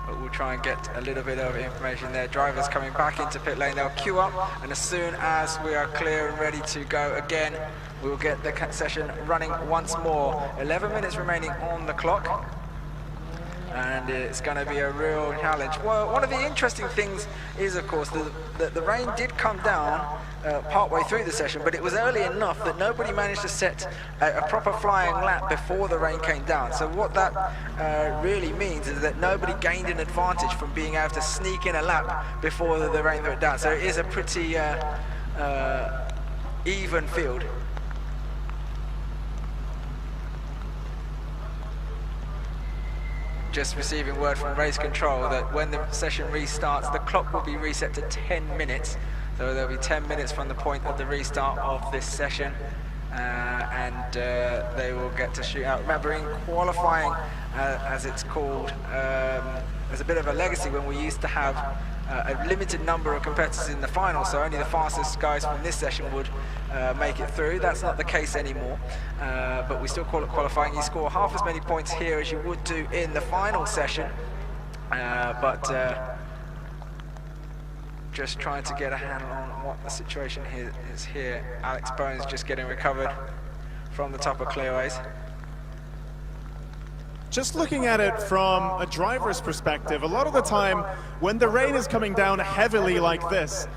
But we'll try and get a little bit of information there. Drivers coming back into pit lane, they'll queue up, and as soon as we are clear and ready to go again, we'll get the session running once more. 11 minutes remaining on the clock, and it's going to be a real challenge. Well, one of the interesting things is, of course, that the rain did come down partway through the session, but it was early enough that nobody managed to set a proper flying lap before the rain came down. So what that really means is that nobody gained an advantage from being able to sneak in a lap before the rain went down. So it is a pretty even field. Just receiving word from race control that when the session restarts, the clock will be reset to 10 minutes. So there'll be 10 minutes from the point of the restart of this session, and they will get to shoot out. Remember, in qualifying, as it's called, there's a bit of a legacy when we used to have a limited number of competitors in the final, so only the fastest guys from this session would make it through. That's not the case anymore, but we still call it qualifying. You score half as many points here as you would do in the final session, but just trying to get a handle on what the situation is here. Alex Bowen's just getting recovered from the top of clearways. Just looking at it from a driver's perspective, a lot of the time when the rain is coming down heavily like this,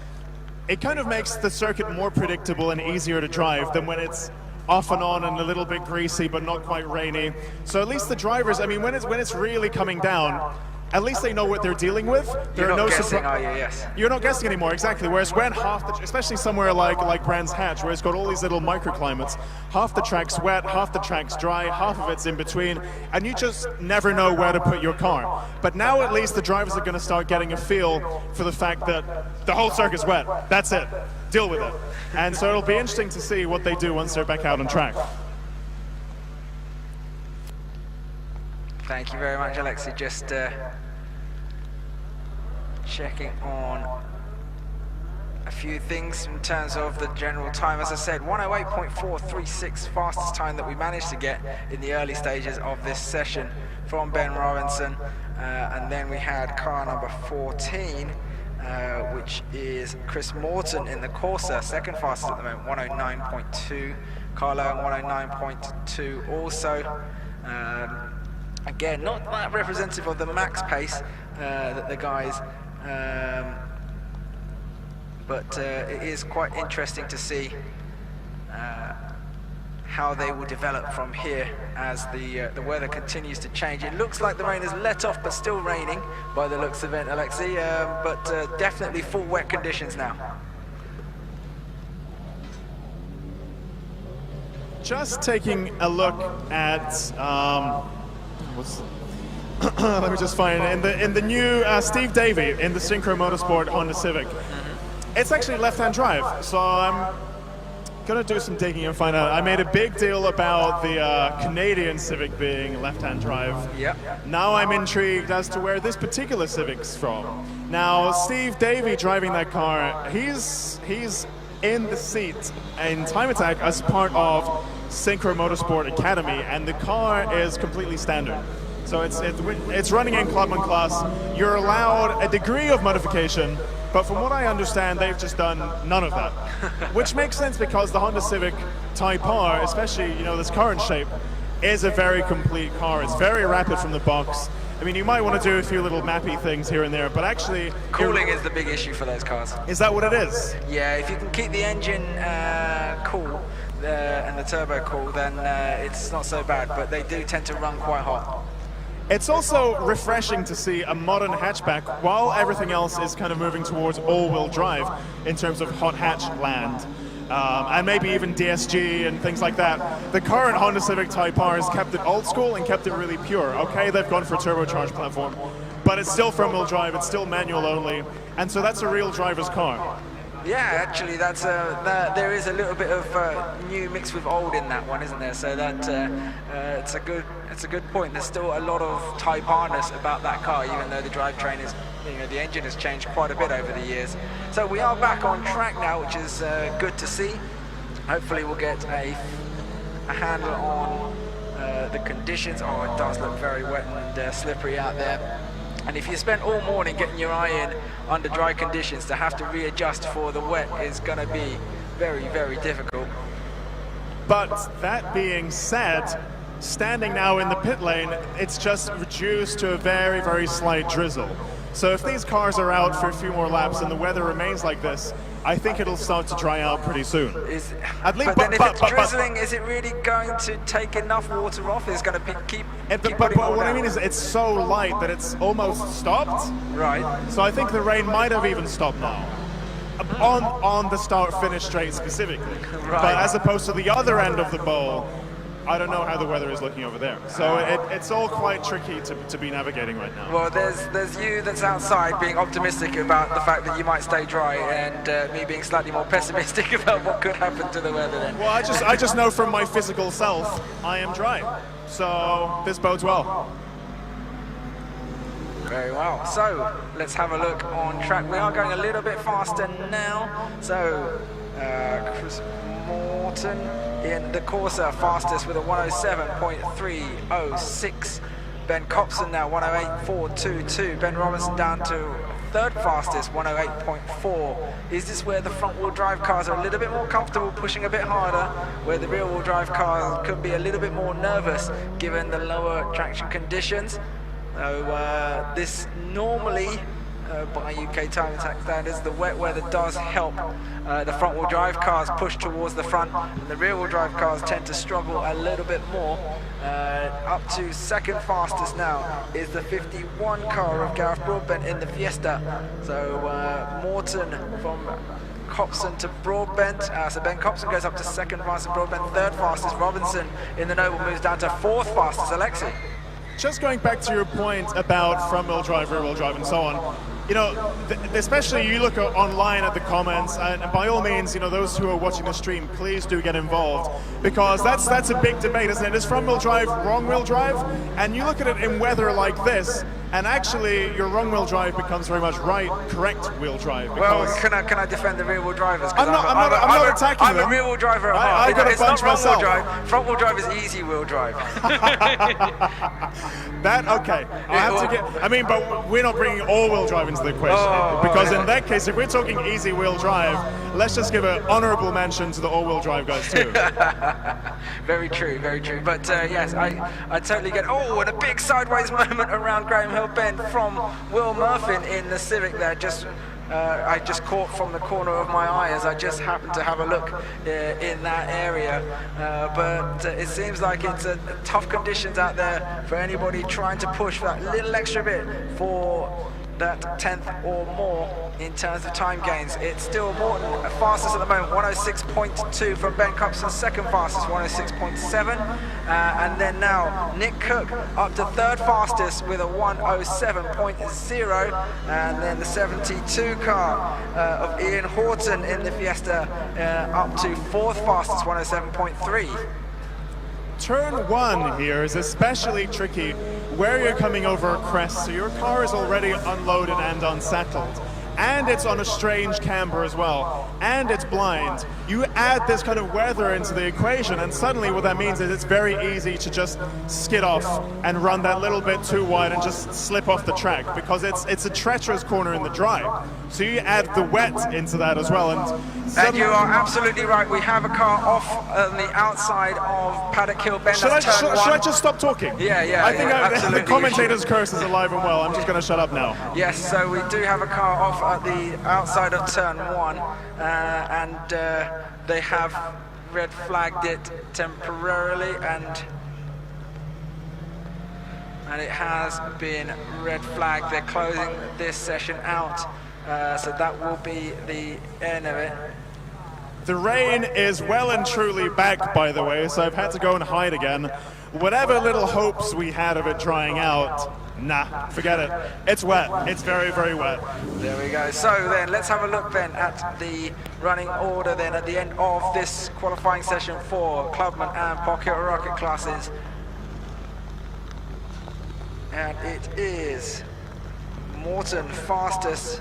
it kind of makes the circuit more predictable and easier to drive than when it's off and on and a little bit greasy but not quite rainy. So at least the drivers, I mean, when it's really coming down, at least they know what they're dealing with. You're not guessing, are you? Yes. You're not guessing anymore, exactly. Whereas when especially somewhere like Brands Hatch, where it's got all these little microclimates, half the track's wet, half the track's dry, half of it's in between, and you just never know where to put your car. But now at least the drivers are going to start getting a feel for the fact that the whole circuit's wet. That's it. Deal with it. And so it'll be interesting to see what they do once they're back out on track. Thank you very much, Alexi. Just checking on a few things in terms of the general time. As I said, 108.436, fastest time that we managed to get in the early stages of this session from Ben Robinson. And then we had car number 14, which is Chris Morton in the Corsa, second fastest at the moment, 109.2. Carlo 109.2 also. Again, not that representative of the max pace that the guys, but it is quite interesting to see how they will develop from here as the weather continues to change. It looks like the rain has let off, but still raining by the looks of it, Alexi, but definitely full wet conditions now. Just taking a look at let me just find it. In the new Steve Davey in the Synchro Motorsport Honda Civic. It's actually left-hand drive, so I'm gonna do some digging and find out. I made a big deal about the Canadian Civic being left-hand drive. Yep. Now I'm intrigued as to where this particular Civic's from. Now Steve Davey driving that car, he's in the seat in Time Attack as part of Synchro Motorsport Academy, and the car is completely standard. So it's running in Clubman class. You're allowed a degree of modification, but from what I understand, they've just done none of that. Which makes sense because the Honda Civic Type R, especially this current shape, is a very complete car. It's very rapid from the box. I mean, you might want to do a few little mappy things here and there, but actually... Cooling is the big issue for those cars. Is that what it is? Yeah, if you can keep the engine cool and the turbo cool, then it's not so bad, but they do tend to run quite hot. It's also refreshing to see a modern hatchback while everything else is kind of moving towards all-wheel drive in terms of hot hatch land. and maybe even DSG and things like that. The current Honda Civic Type R has kept it old school and kept it really pure. Okay, they've gone for a turbocharged platform, but it's still front-wheel drive, it's still manual only, and so that's a real driver's car. Yeah, actually, there is a little bit of new mixed with old in that one, isn't there? So that it's a good point. There's still a lot of Type R-ness about that car, even though the drivetrain is, the engine has changed quite a bit over the years. So we are back on track now, which is good to see. Hopefully, we'll get a handle on the conditions. Oh, it does look very wet and slippery out there. And if you spent all morning getting your eye in under dry conditions, to have to readjust for the wet is going to be very, very difficult. But that being said, standing now in the pit lane, it's just reduced to a very, very slight drizzle. So if these cars are out for a few more laps and the weather remains like this, I think it'll start to dry out pretty soon. But then if it's drizzling, is it really going to take enough water off? Is it going to keep But what I mean is it's so light that it's almost stopped. Right. So I think the rain might have even stopped now. On the start-finish straight specifically. Right. But as opposed to the other end of the bowl, I don't know how the weather is looking over there. So it's all quite tricky to be navigating right now. Well, there's you that's outside being optimistic about the fact that you might stay dry, and me being slightly more pessimistic about what could happen to the weather then. Well, I just know from my physical self, I am dry. So this bodes well. Very well. So let's have a look on track. We are going a little bit faster now. So Chris Morton in the Corsa, fastest with a 107.306. Ben Copson now 108.422. Ben Robinson down to third fastest, 108.4. Is this where the front-wheel drive cars are a little bit more comfortable, pushing a bit harder, where the rear-wheel drive cars could be a little bit more nervous given the lower traction conditions? So this normally, by UK time attack standards, the wet weather does help the front-wheel drive cars push towards the front, and the rear-wheel drive cars tend to struggle a little bit more. Up to second fastest now is the 51 car of Gareth Broadbent in the Fiesta. So Morton from Copson to Broadbent. So Ben Copson goes up to second fastest, Broadbent third fastest. Robinson in the Noble moves down to fourth fastest. Alexi. Just going back to your point about front-wheel drive, rear-wheel drive, and so on, especially you look online at the comments, and by all means, those who are watching the stream, please do get involved, because that's a big debate, isn't it? Is front-wheel drive wrong-wheel drive? And you look at it in weather like this, and actually your wrong-wheel drive becomes very much correct wheel drive. Well, can I defend the rear-wheel drivers? I'm not attacking them. I'm a rear-wheel driver at heart. It's not front-wheel drive. Front-wheel drive is easy-wheel drive. But we're not bringing all-wheel drive into the equation, because in that case, if we're talking easy-wheel drive, let's just give an honourable mention to the all-wheel drive guys too. Very true, very true. But yes, I totally get. Oh, and a big sideways moment around Graham Hill Bend from Will Murphin in the Civic there. I just caught from the corner of my eye as I just happened to have a look in that area. But it seems like it's tough conditions out there for anybody trying to push that little extra bit for that 10th or more in terms of time gains. It's still Morton fastest at the moment, 106.2 from Ben Copson, second fastest, 106.7. And then now Nick Cook up to third fastest with a 107.0. And then the 72 car of Ian Horton in the Fiesta up to fourth fastest, 107.3. Turn one here is especially tricky where you're coming over a crest, so your car is already unloaded and unsettled, and it's on a strange camber as well, and it's blind. You add this kind of weather into the equation, and suddenly what that means is it's very easy to just skid off and run that little bit too wide and just slip off the track, because it's a treacherous corner in the dry. So you add the wet into that as well. And you are absolutely right. We have a car off on the outside of Paddock Hill Bend. Should I just stop talking? Yeah. I think the commentator's curse is alive and well. I'm just going to shut up now. Yes, so we do have a car off at the outside of turn one, and they have red flagged it temporarily, and it has been red flagged. They're closing this session out, so that will be the end of it. The rain is well and truly back, by the way, so I've had to go and hide again. Whatever little hopes we had of it drying out, nah, forget it. It's wet. It's very, very wet. There we go. So then, let's have a look then at the running order then at the end of this qualifying session for Clubman and Pocket Rocket classes. And it is Morton fastest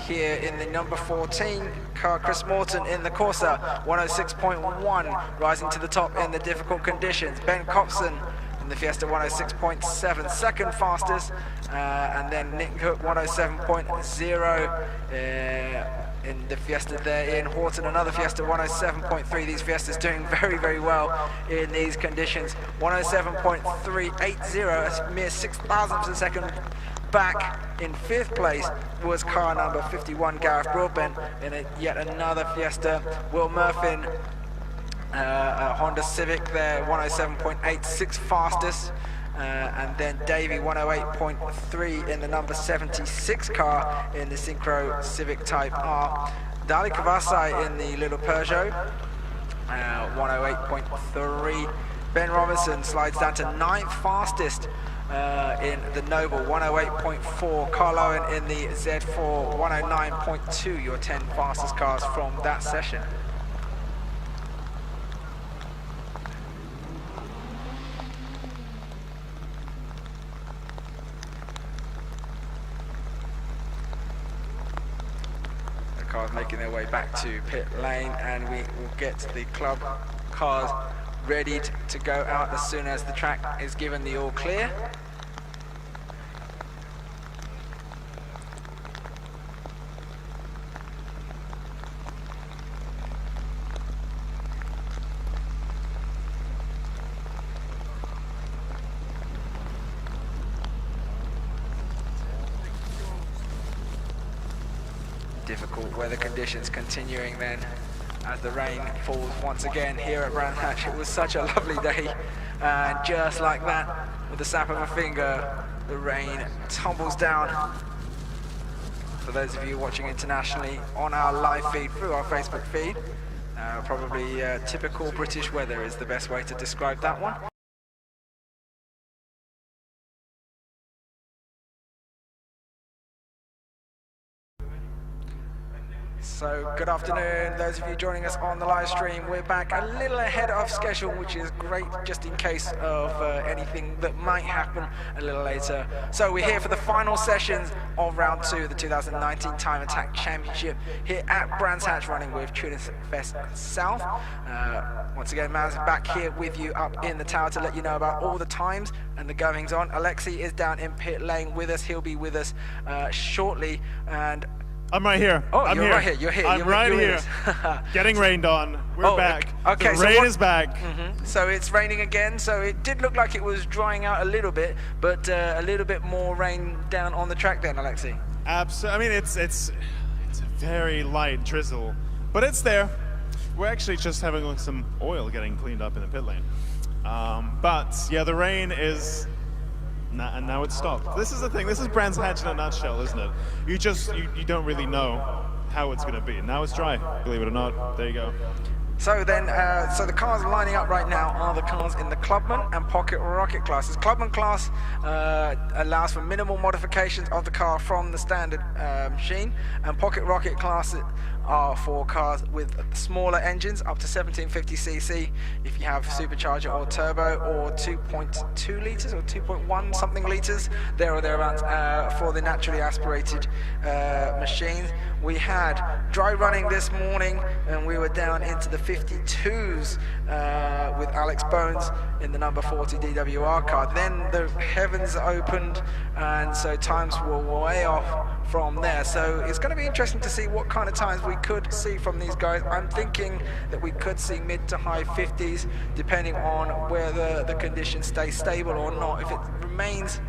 here in the number 14 car. Chris Morton in the Corsa, 106.1, rising to the top in the difficult conditions. Ben Copson in the Fiesta, 106.7, second fastest, and then Nick Hook, 107.0 in the Fiesta there. Ian Horton, another Fiesta, 107.3. These Fiestas doing very, very well in these conditions. 107.380, a mere 6,000ths of a second back. In fifth place was car number 51, Gareth Broadbent, in yet another Fiesta. Will Murphin, a Honda Civic there, 107.86 fastest. And then Davey, 108.3 in the number 76 car in the Synchro Civic Type R. Dali Kavasai in the little Peugeot, 108.3. Ben Robinson slides down to 9th fastest in the Noble, 108.4. Carl Owen in the Z4, 109.2, your 10 fastest cars from that session. The cars making their way back to pit lane, and we will get the club cars ready to go out as soon as the track is given the all clear. Difficult weather conditions continuing then as the rain falls once again here at Brands Hatch. It was such a lovely day, and just like that, with the snap of a finger, the rain tumbles down. For those of you watching internationally on our live feed through our Facebook feed, probably typical British weather is the best way to describe that one. So good afternoon, those of you joining us on the live stream. We're back a little ahead of schedule, which is great, just in case of anything that might happen a little later. So we're here for the final sessions of round 2 of the 2019 Time Attack Championship here at Brands Hatch, running with Tunis Fest South. Once again, Maz back here with you up in the tower to let you know about all the times and the goings on. Alexi is down in pit lane with us. He'll be with us shortly, and I'm right here. Oh, I'm you're here. right here. You're here. I'm right here. Getting rained on. We're back. Okay. The rain is back. So it's raining again. So it did look like it was drying out a little bit, but a little bit more rain down on the track then, Alexi. Absolutely. I mean, it's a very light drizzle, but it's there. We're actually just having some oil getting cleaned up in the pit lane. But yeah, the rain is. And now it's stopped. This is the thing. This is Brands Hatch in a nutshell, isn't it? You don't really know how it's going to be. Now it's dry, believe it or not. There you go. So then, so the cars lining up right now are the cars in the Clubman and Pocket Rocket classes. Clubman class allows for minimal modifications of the car from the standard machine, and Pocket Rocket classes are for cars with smaller engines up to 1750cc if you have supercharger or turbo, or 2.2 litres or 2.1 something litres, there or thereabouts, for the naturally aspirated machines. We had dry running this morning, and we were down into the 52s with Alex Bones in the number 40 DWR car. Then the heavens opened, and so times were way off from there. So it's going to be interesting to see what kind of times we could see from these guys. I'm thinking that we could see mid to high 50s, depending on whether the conditions stay stable or not. If it remains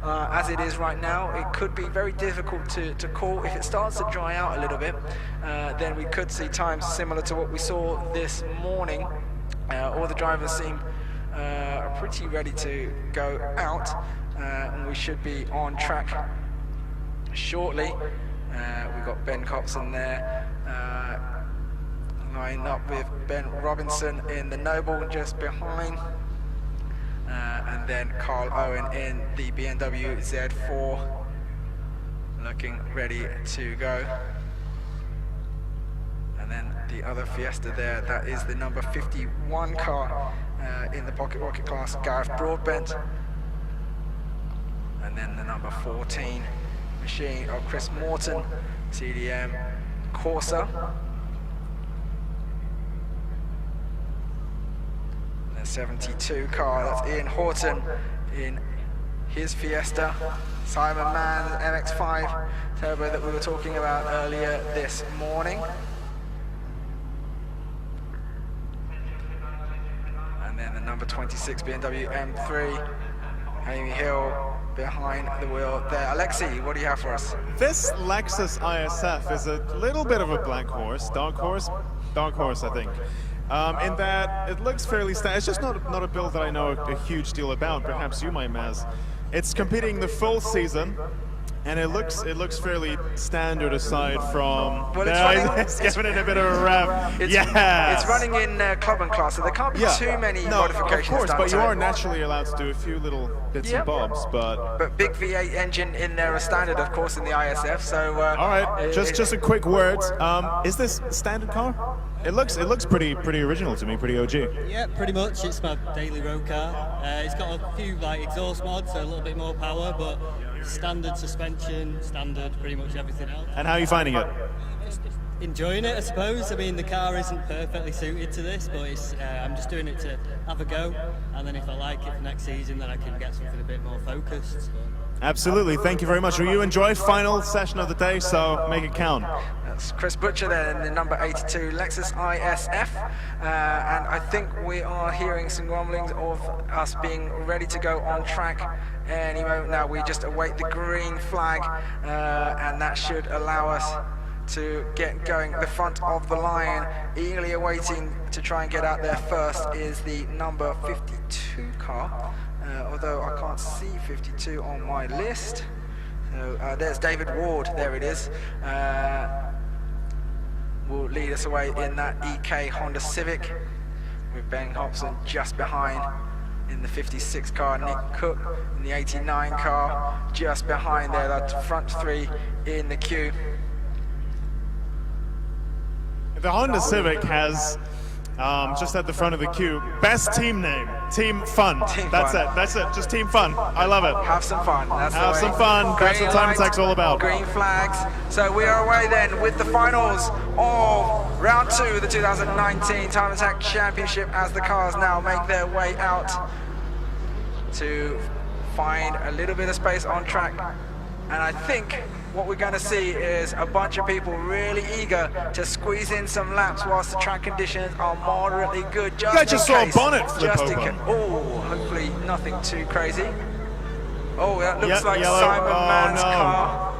as it is right now, it could be very difficult to call. If it starts to dry out a little bit, then we could see times similar to what we saw this morning. All the drivers seem pretty ready to go out, and we should be on track shortly. We've got Ben Copson there Line up with Ben Robinson in the Noble just behind. And then Carl Owen in the BMW Z4, looking ready to go. And then the other Fiesta there, that is the number 51 car in the Pocket Rocket class, Gareth Broadbent. And then the number 14 machine of Chris Morton, TDM Corsa. The 72 car, that's Ian Horton in his Fiesta. Simon Mann, MX-5 turbo that we were talking about earlier this morning. And then the number 26 BMW M3, Amy Hill behind the wheel there. Alexi, what do you have for us? This Lexus ISF is a little bit of a dark horse, I think. In that it looks fairly standard. It's just not a build that I know a huge deal about. Perhaps you might, Maz. It's competing the full season, and it looks fairly standard aside from. Well, it's giving it a bit of a rev. It's running in Clubman class, so there can't be too many modifications. Of course, done but you to are it. naturally allowed to do a few little bits and bobs. But big V8 engine in there, a standard, of course, in the ISF. So all right, just a quick word. Is this a standard car? It looks pretty original to me, pretty OG. Yeah, pretty much. It's my daily road car. It's got a few like exhaust mods, so a little bit more power, but standard suspension, standard pretty much everything else. And how are you finding it? Just enjoying it, I suppose. I mean, the car isn't perfectly suited to this, but it's, I'm just doing it to have a go, and then if I like it for next season, then I can get something a bit more focused. Absolutely, thank you very much. Will you enjoy final session of the day, so make it count. That's Chris Butcher there in the number 82 Lexus ISF, and I think we are hearing some rumblings of us being ready to go on track any moment now. We just await the green flag, and that should allow us to get going. The front of the line, eagerly awaiting to try and get out there first, is the number 52 car. Although I can't see 52 on my list. So there's David Ward, there it is. Will lead us away in that EK Honda Civic, with Ben Hobson just behind in the 56 car, Nick Cook in the 89 car, just behind there, that front three in the queue. The Honda Civic has, just at the front of the queue, best team name, Team Fun. That's it, just Team Fun. I love it. Have some fun. Have some fun. That's what Time Attack's all about. Green flags. So we are away then with the finals of round 2 of the 2019 Time Attack Championship, as the cars now make their way out to find a little bit of space on track. And I think what we're going to see is a bunch of people really eager to squeeze in some laps whilst the track conditions are moderately good. Just saw a bonnet flip open. Oh, hopefully nothing too crazy. Oh, that looks like Simon Mann's car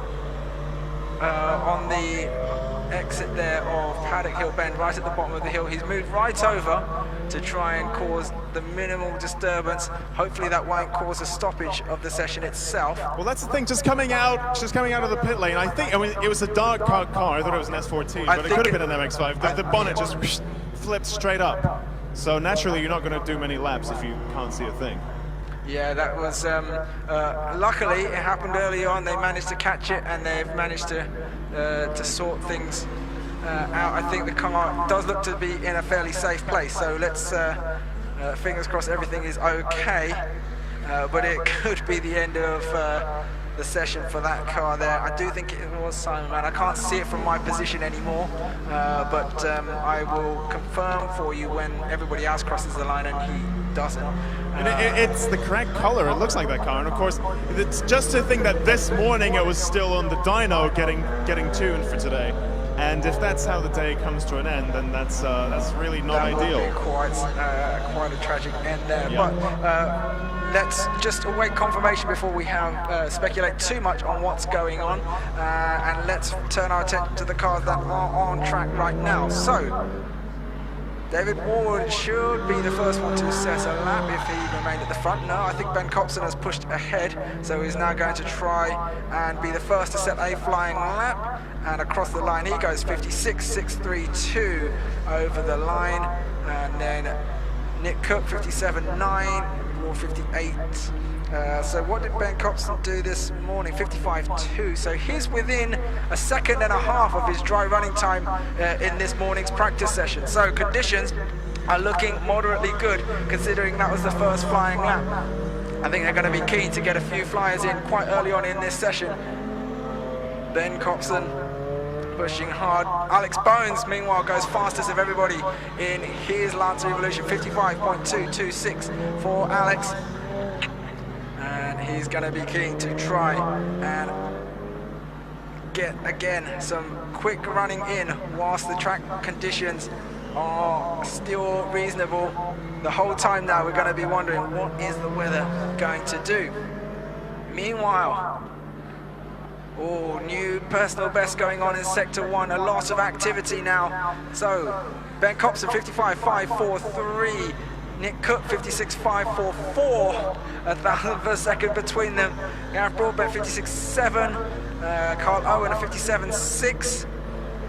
on the exit there of Paddock Hill Bend, right at the bottom of the hill. He's moved right over to try and cause the minimal disturbance. Hopefully that won't cause a stoppage of the session itself. Well, that's the thing, just coming out of the pit lane. I mean, it was a dark car. I thought it was an S14, but it could have been an MX-5. The bonnet just flipped straight up. So naturally, you're not going to do many laps if you can't see a thing. Yeah, that was, luckily it happened early on. They managed to catch it, and they've managed to sort things out. I think the car does look to be in a fairly safe place, so let's fingers crossed everything is okay, but it could be the end of the session for that car there. I do think it was Simon Mann. I can't see it from my position anymore, but I will confirm for you when everybody else crosses the line and he doesn't. And it's the correct color. It looks like that car. And of course, it's just to think that this morning it was still on the dyno getting tuned for today. And if that's how the day comes to an end, then that's really not ideal. That would be quite a tragic end there. Yeah. But let's just await confirmation before we have speculate too much on what's going on, and let's turn our attention to the cars that are on track right now. So, David Ward should be the first one to set a lap if he remained at the front. No, I think Ben Copson has pushed ahead, so he's now going to try and be the first to set a flying lap. And across the line he goes, 56.632 over the line. And then Nick Cook, 57.9, Ward 58. So what did Ben Copson do this morning? 55.2. So he's within a second and a half of his dry running time in this morning's practice session. So conditions are looking moderately good, considering that was the first flying lap. I think they're going to be keen to get a few flyers in quite early on in this session. Ben Copson pushing hard. Alex Bones, meanwhile, goes fastest of everybody in his Lancer Evolution, 55.226 for Alex. And he's going to be keen to try and get, again, some quick running in whilst the track conditions are still reasonable. The whole time now we're going to be wondering, what is the weather going to do? Meanwhile, new personal best going on in Sector 1, a lot of activity now. So, Ben Copson, 55.543. Nick Cook, 56.544, a thousandth of a second between them. Gareth Broadbent, 56.7. Carl Owen, a 57.6.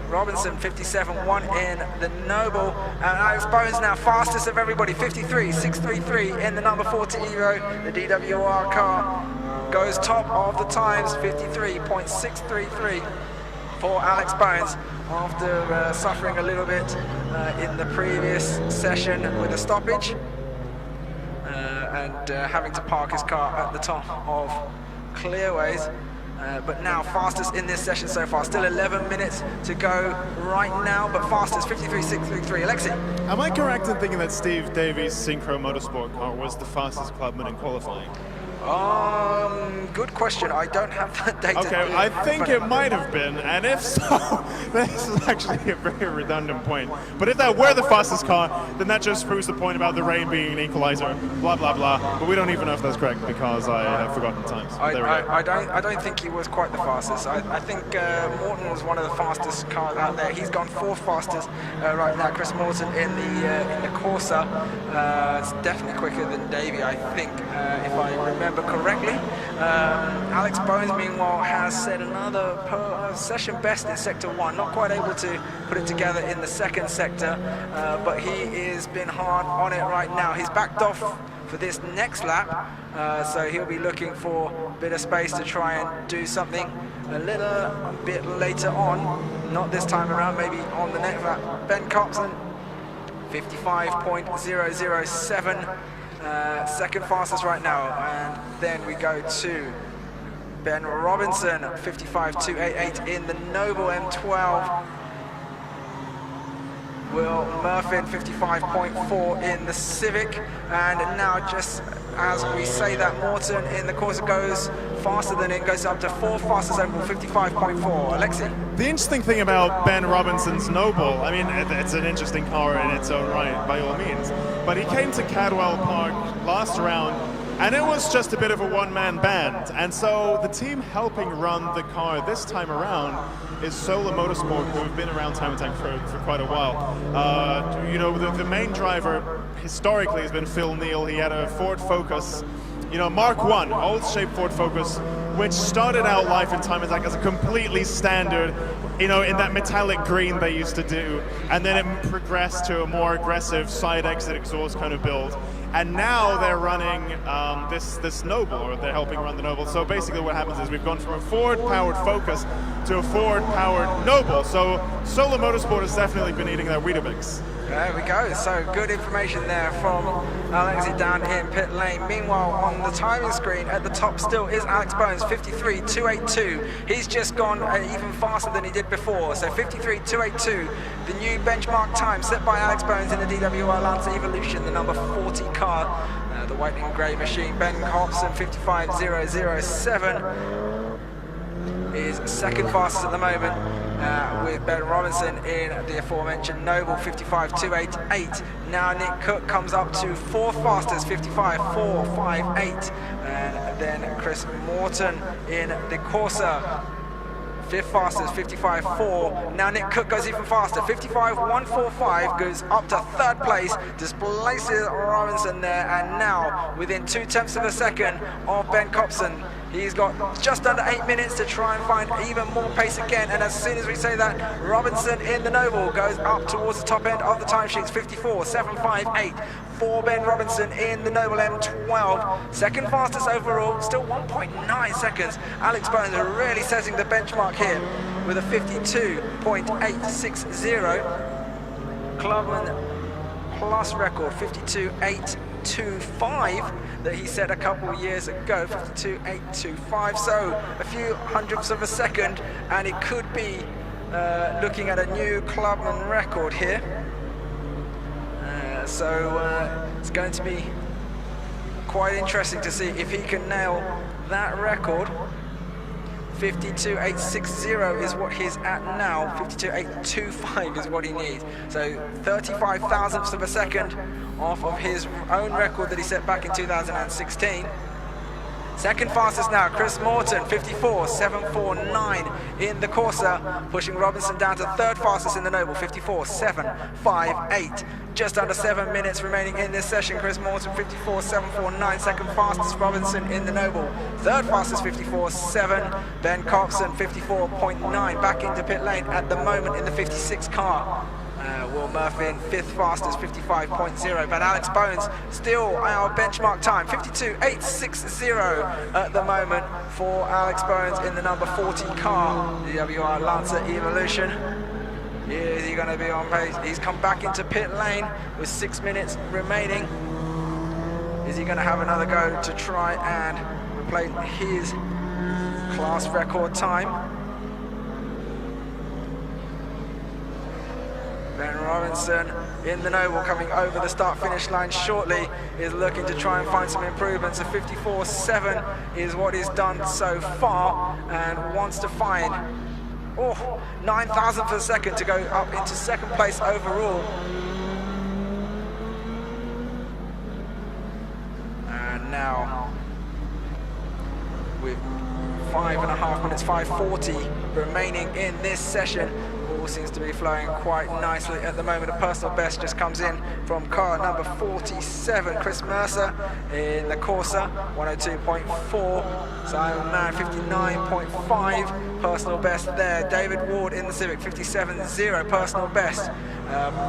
Robinson, 57.1 in the Noble. And Alex Bones now fastest of everybody, 53.633 in the number 40 Evo. The DWR car goes top of the times, 53.633 for Alex Bones, after suffering a little bit in the previous session with a stoppage and having to park his car at the top of clearways. But now fastest in this session so far. Still 11 minutes to go right now, but fastest 53.633. Alexi. Am I correct in thinking that Steve Davies' Synchro Motorsport car was the fastest Clubman in qualifying? Good question. I don't have that data. Okay, I think it might have been, and if so, this is actually a very redundant point. But if that were the fastest car, then that just proves the point about the rain being an equalizer, blah, blah, blah. But we don't even know if that's correct because I have forgotten times. I don't think he was quite the fastest. I think Morton was one of the fastest cars out there. He's gone fourth fastest right now. Chris Morton in the Corsa. It's definitely quicker than Davey, I think, if I remember correctly. Alex Bones, meanwhile, has set another session best in Sector 1. Not quite able to put it together in the second sector, but he has been hard on it right now. He's backed off for this next lap, so he'll be looking for a bit of space to try and do something a little bit later on. Not this time around, maybe on the next lap. Ben Copson, 55.007. Second fastest right now, and then we go to Ben Robinson, 55.288 in the Noble M12. Will Murphin, 55.4 in the Civic, and now just as we say that, Morton in the Corsa goes faster than it, goes up to fourth fastest overall, 55.4. Alexi? The interesting thing about Ben Robinson's Noble, I mean, it's an interesting car in its own right, by all means, but he came to Cadwell Park last round, and it was just a bit of a one-man band. And so the team helping run the car this time around is Solar Motorsport, who have been around Time Attack for quite a while. You know, the main driver historically has been Phil Neal. He had a Ford Focus, you know, Mark I, old-shaped Ford Focus, which started out life in Time Attack as a completely standard, you know, in that metallic green they used to do, and then it progressed to a more aggressive side exit exhaust kind of build. And now they're running this Noble, or they're helping run the Noble. So basically what happens is we've gone from a Ford-powered Focus to a Ford-powered Noble. So Solar Motorsport has definitely been eating that Weetabix. There we go. So good information there from Alexi down in pit lane. Meanwhile, on the timing screen at the top still is Alex Bones, 53.282. He's just gone even faster than he did before. So 53.282, the new benchmark time set by Alex Bones in the DWR Lancer Evolution, the number 40 car, the white and grey machine. Ben Copson, 55.007. is second fastest at the moment, with Ben Robinson in the aforementioned Noble, 55.288. Now Nick Cook comes up to fourth fastest, 55.458. And then Chris Morton in the Corsa, Fifth fastest, 55.4. Now Nick Cook goes even faster, 55.145, goes up to third place, displaces Robinson there, and now within 0.2 of a second of Ben Copson. He's got just under 8 minutes to try and find even more pace again, and as soon as we say that, Robinson in the Noble goes up towards the top end of the timesheets, 54.758 for Ben Robinson in the Noble M12. Second fastest overall, still 1.9 seconds. Alex Bones are really setting the benchmark here with a 52.860. Clubman plus record, 52.825. that he set a couple years ago, 52.825, so a few hundredths of a second, and it could be looking at a new Clubman record here. So it's going to be quite interesting to see if he can nail that record. 52.860 is what he's at now, 52.825 is what he needs. So 35 thousandths of a second off of his own record that he set back in 2016. Second fastest now, Chris Morton, 54.749 in the Corsa, pushing Robinson down to third fastest in the Noble, 54.758. Just under 7 minutes remaining in this session. Chris Morton, 54.749, second fastest. Robinson in the Noble, third fastest, 54.7. Ben Copson, 54.9, back into pit lane at the moment in the 56 car. Will Murphy in fifth fastest, 55.0, but Alex Bones still our benchmark time, 52.860 at the moment for Alex Bones in the number 40 car, the WR Lancer Evolution. Is he going to be on pace? He's come back into pit lane with 6 minutes remaining. Is he going to have another go to try and replace his class record time? Ben Robinson in the Noble coming over the start-finish line shortly is looking to try and find some improvements. A 54.7 is what he's done so far and wants to find 9 thousandths of a second to go up into second place overall. And now with 5.5 minutes, 5:40 remaining in this session, all seems to be flowing quite nicely at the moment. A personal best just comes in from car number 47, Chris Mercer in the Corsa, 102.4. Simon Mann, 59.5 personal best there. David Ward in the Civic, 57.0 personal best.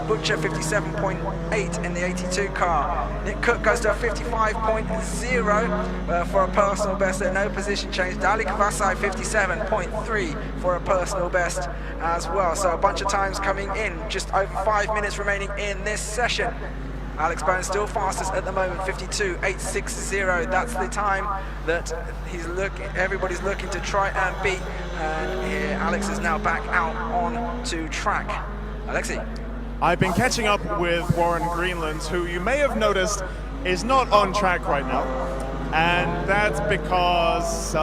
Butcher, 57.8 in the 82 car. Nick Cook goes to a 55.0 for a personal best there, no position change. Dali Kavasai, 57.3 for a personal best as well. So a bunch of times coming in, just over 5 minutes remaining in this session. Alex Bones still fastest at the moment, 52.860. That's the time that everybody's looking to try and beat. And here Alex is now back out on to track. Alexi. I've been catching up with Warren Greenland, who you may have noticed is not on track right now. And that's because,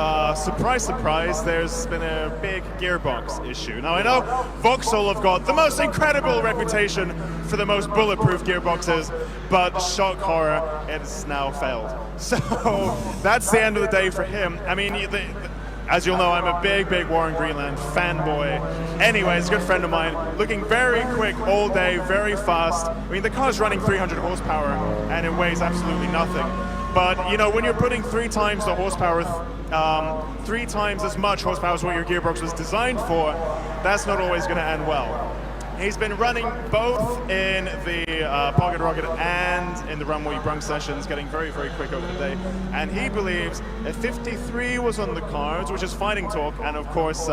surprise, surprise, there's been a big gearbox issue. Now, I know Vauxhall have got the most incredible reputation for the most bulletproof gearboxes, but shock horror, it's now failed. So that's the end of the day for him. I mean, as you'll know, I'm a big Warren Greenland fanboy. Anyway, he's a good friend of mine, looking very quick all day, very fast. I mean, the car's running 300 horsepower, and it weighs absolutely nothing. But, you know, when you're putting 3 times the horsepower, 3 times as much horsepower as what your gearbox was designed for, that's not always going to end well. He's been running both in the Pocket Rocket and in the Runway Brunk sessions, getting very quick over the day. And he believes a 53 was on the cards, which is fighting talk, and of course,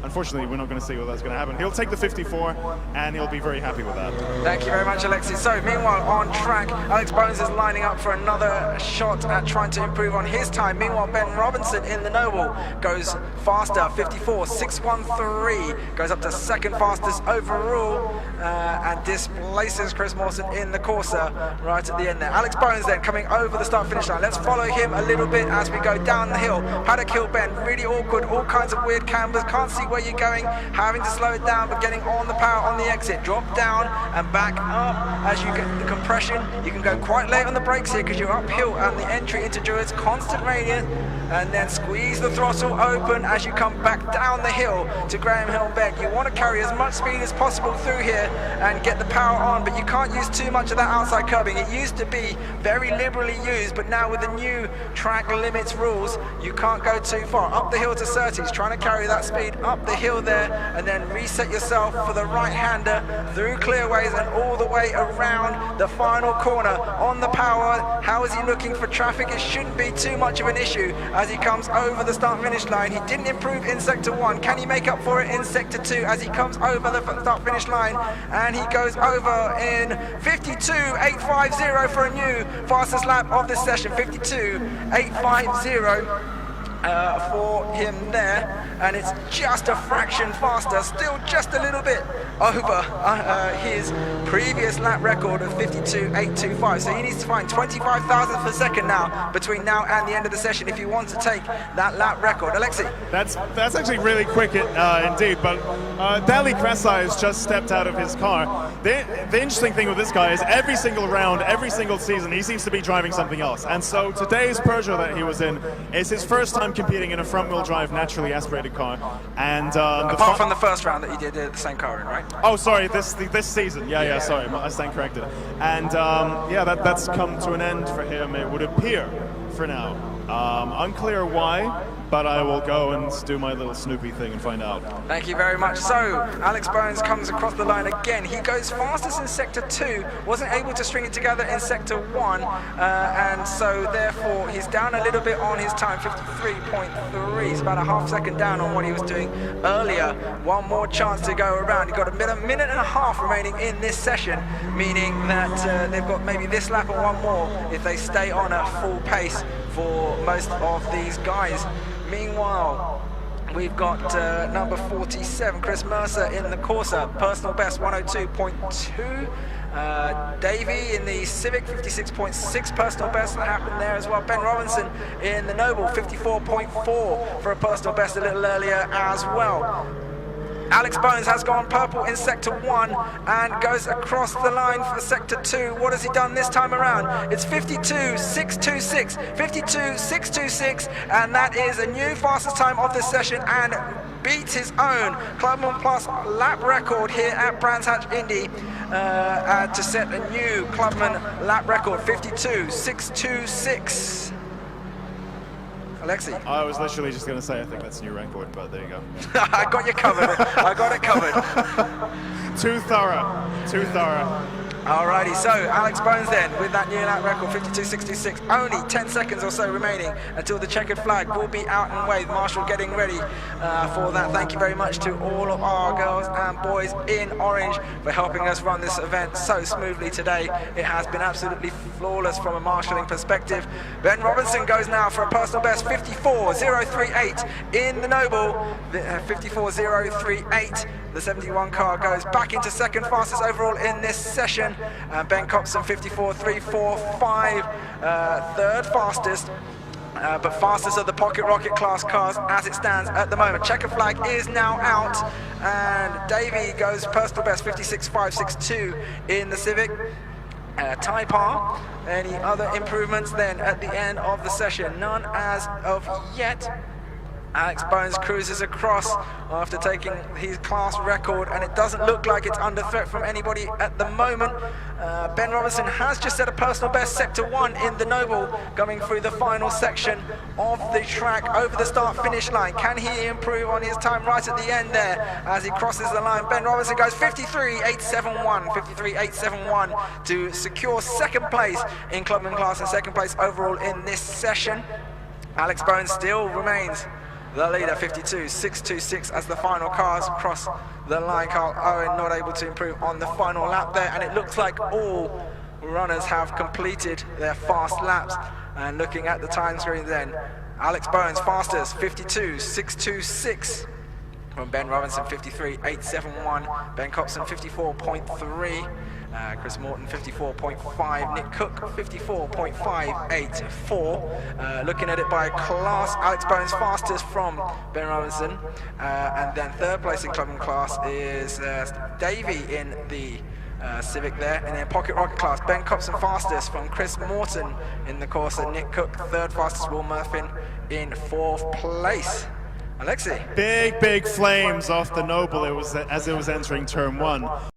unfortunately, we're not going to see what that's going to happen. He'll take the 54, and he'll be very happy with that. Thank you very much, Alexis. So, meanwhile, on track, Alex Bones is lining up for another shot at trying to improve on his time. Meanwhile, Ben Robinson in the Noble goes faster, 54.613, goes up to second fastest overall, and displaces Chris Mawson in the Corsa right at the end there. Alex Bones then coming over the start-finish line. Let's follow him a little bit as we go down the hill. Paddock Hill bend, really awkward, all kinds of weird cambers, can't see where you're going, having to slow it down, but getting on the power on the exit. Drop down and back up as you get the compression. You can go quite late on the brakes here because you're uphill and the entry into Druid's constant radius, and then squeeze the throttle open as you come back down the hill to Graham Hill Bend. You want to carry as much speed as possible through here and get the power on, but you can't use too much of that outside curbing. It used to be very liberally used, but now with the new track limits rules, you can't go too far. Up the hill to Surtees, trying to carry that speed up the hill there, and then reset yourself for the right-hander through clearways and all the way around the final corner. On the power, how is he looking for traffic? It shouldn't be too much of an issue as he comes over the start-finish line. He didn't improve in Sector 1. Can he make up for it in Sector 2 as he comes over the start-finish line? And he goes over in 52.850 for a new fastest lap of this session. 52.850 for him there, and it's just a fraction faster, still just a little bit over his previous lap record of 52.825. So he needs to find 25 thousandths per second now between now and the end of the session if he wants to take that lap record. Alexei? That's actually really quick indeed, but Dali Krasai has just stepped out of his car. The interesting thing with this guy is every single round, every single season, he seems to be driving something else. And so today's Peugeot that he was in is his first time competing in a front-wheel drive, naturally aspirated car. And apart from the first round that he did the same car in, right? Oh, sorry, this season. Yeah, sorry, I stand corrected. And yeah, that's come to an end for him, it would appear, for now. Unclear why, but I will go and do my little Snoopy thing and find out. Thank you very much. So, Alex Bones comes across the line again. He goes fastest in Sector 2, wasn't able to string it together in Sector 1, and so therefore he's down a little bit on his time, 53.3. He's about a half second down on what he was doing earlier. One more chance to go around. He's got a minute and a half remaining in this session, meaning that they've got maybe this lap and one more if they stay on at full pace for most of these guys. Meanwhile, we've got number 47, Chris Mercer in the Corsa, personal best 102.2. Davey in the Civic, 56.6 personal best that happened there as well. Ben Robinson in the Noble, 54.4 for a personal best a little earlier as well. Alex Bones has gone purple in Sector 1 and goes across the line for Sector 2. What has he done this time around? It's 52.626, 52.626, and that is a new fastest time of this session and beats his own Clubman Plus lap record here at Brands Hatch Indy to set a new Clubman lap record, 52.626. Alexei? I was literally just going to say I think that's a new record, but there you go. I got you covered. I got it covered. Too thorough. Alrighty, so Alex Bones then with that new lap record, 52.626. Only 10 seconds or so remaining until the checkered flag will be out and waved. Marshall getting ready for that. Thank you very much to all of our girls and boys in orange for helping us run this event so smoothly today. It has been absolutely flawless from a marshalling perspective. Ben Robinson goes now for a personal best, 54.038 in the Noble, 54.038. The 71 car goes back into second fastest overall in this session. Ben Copson, 54.345, third fastest. But fastest of the Pocket Rocket class cars as it stands at the moment. Checker flag is now out, and Davey goes personal best, 56.562 in the Civic. Type R. Any other improvements then at the end of the session? None as of yet. Alex Bones cruises across after taking his class record, and it doesn't look like it's under threat from anybody at the moment. Ben Robinson has just set a personal best, Sector 1 in the Noble, going through the final section of the track over the start-finish line. Can he improve on his time right at the end there as he crosses the line? Ben Robinson goes 53.871 to secure second place in Clubman class and second place overall in this session. Alex Bones still remains the leader, 52.626 as the final cars cross the line. Carl Owen not able to improve on the final lap there, and it looks like all runners have completed their fast laps. And looking at the time screen then, Alex Bones fastest, 52.626 from Ben Robinson, 53.871, Ben Copson 54.3, Chris Morton 54.5, Nick Cook 54.584. Looking at it by class, Alex Bones fastest from Ben Robinson, and then third place in Clubman class is Davey in the Civic there, and then Pocket Rocket class, Ben Copson fastest from Chris Morton in the Corsa, Nick Cook third fastest, Will Murphin in fourth place. Alexi. Big flames off the Noble as it was entering turn 1.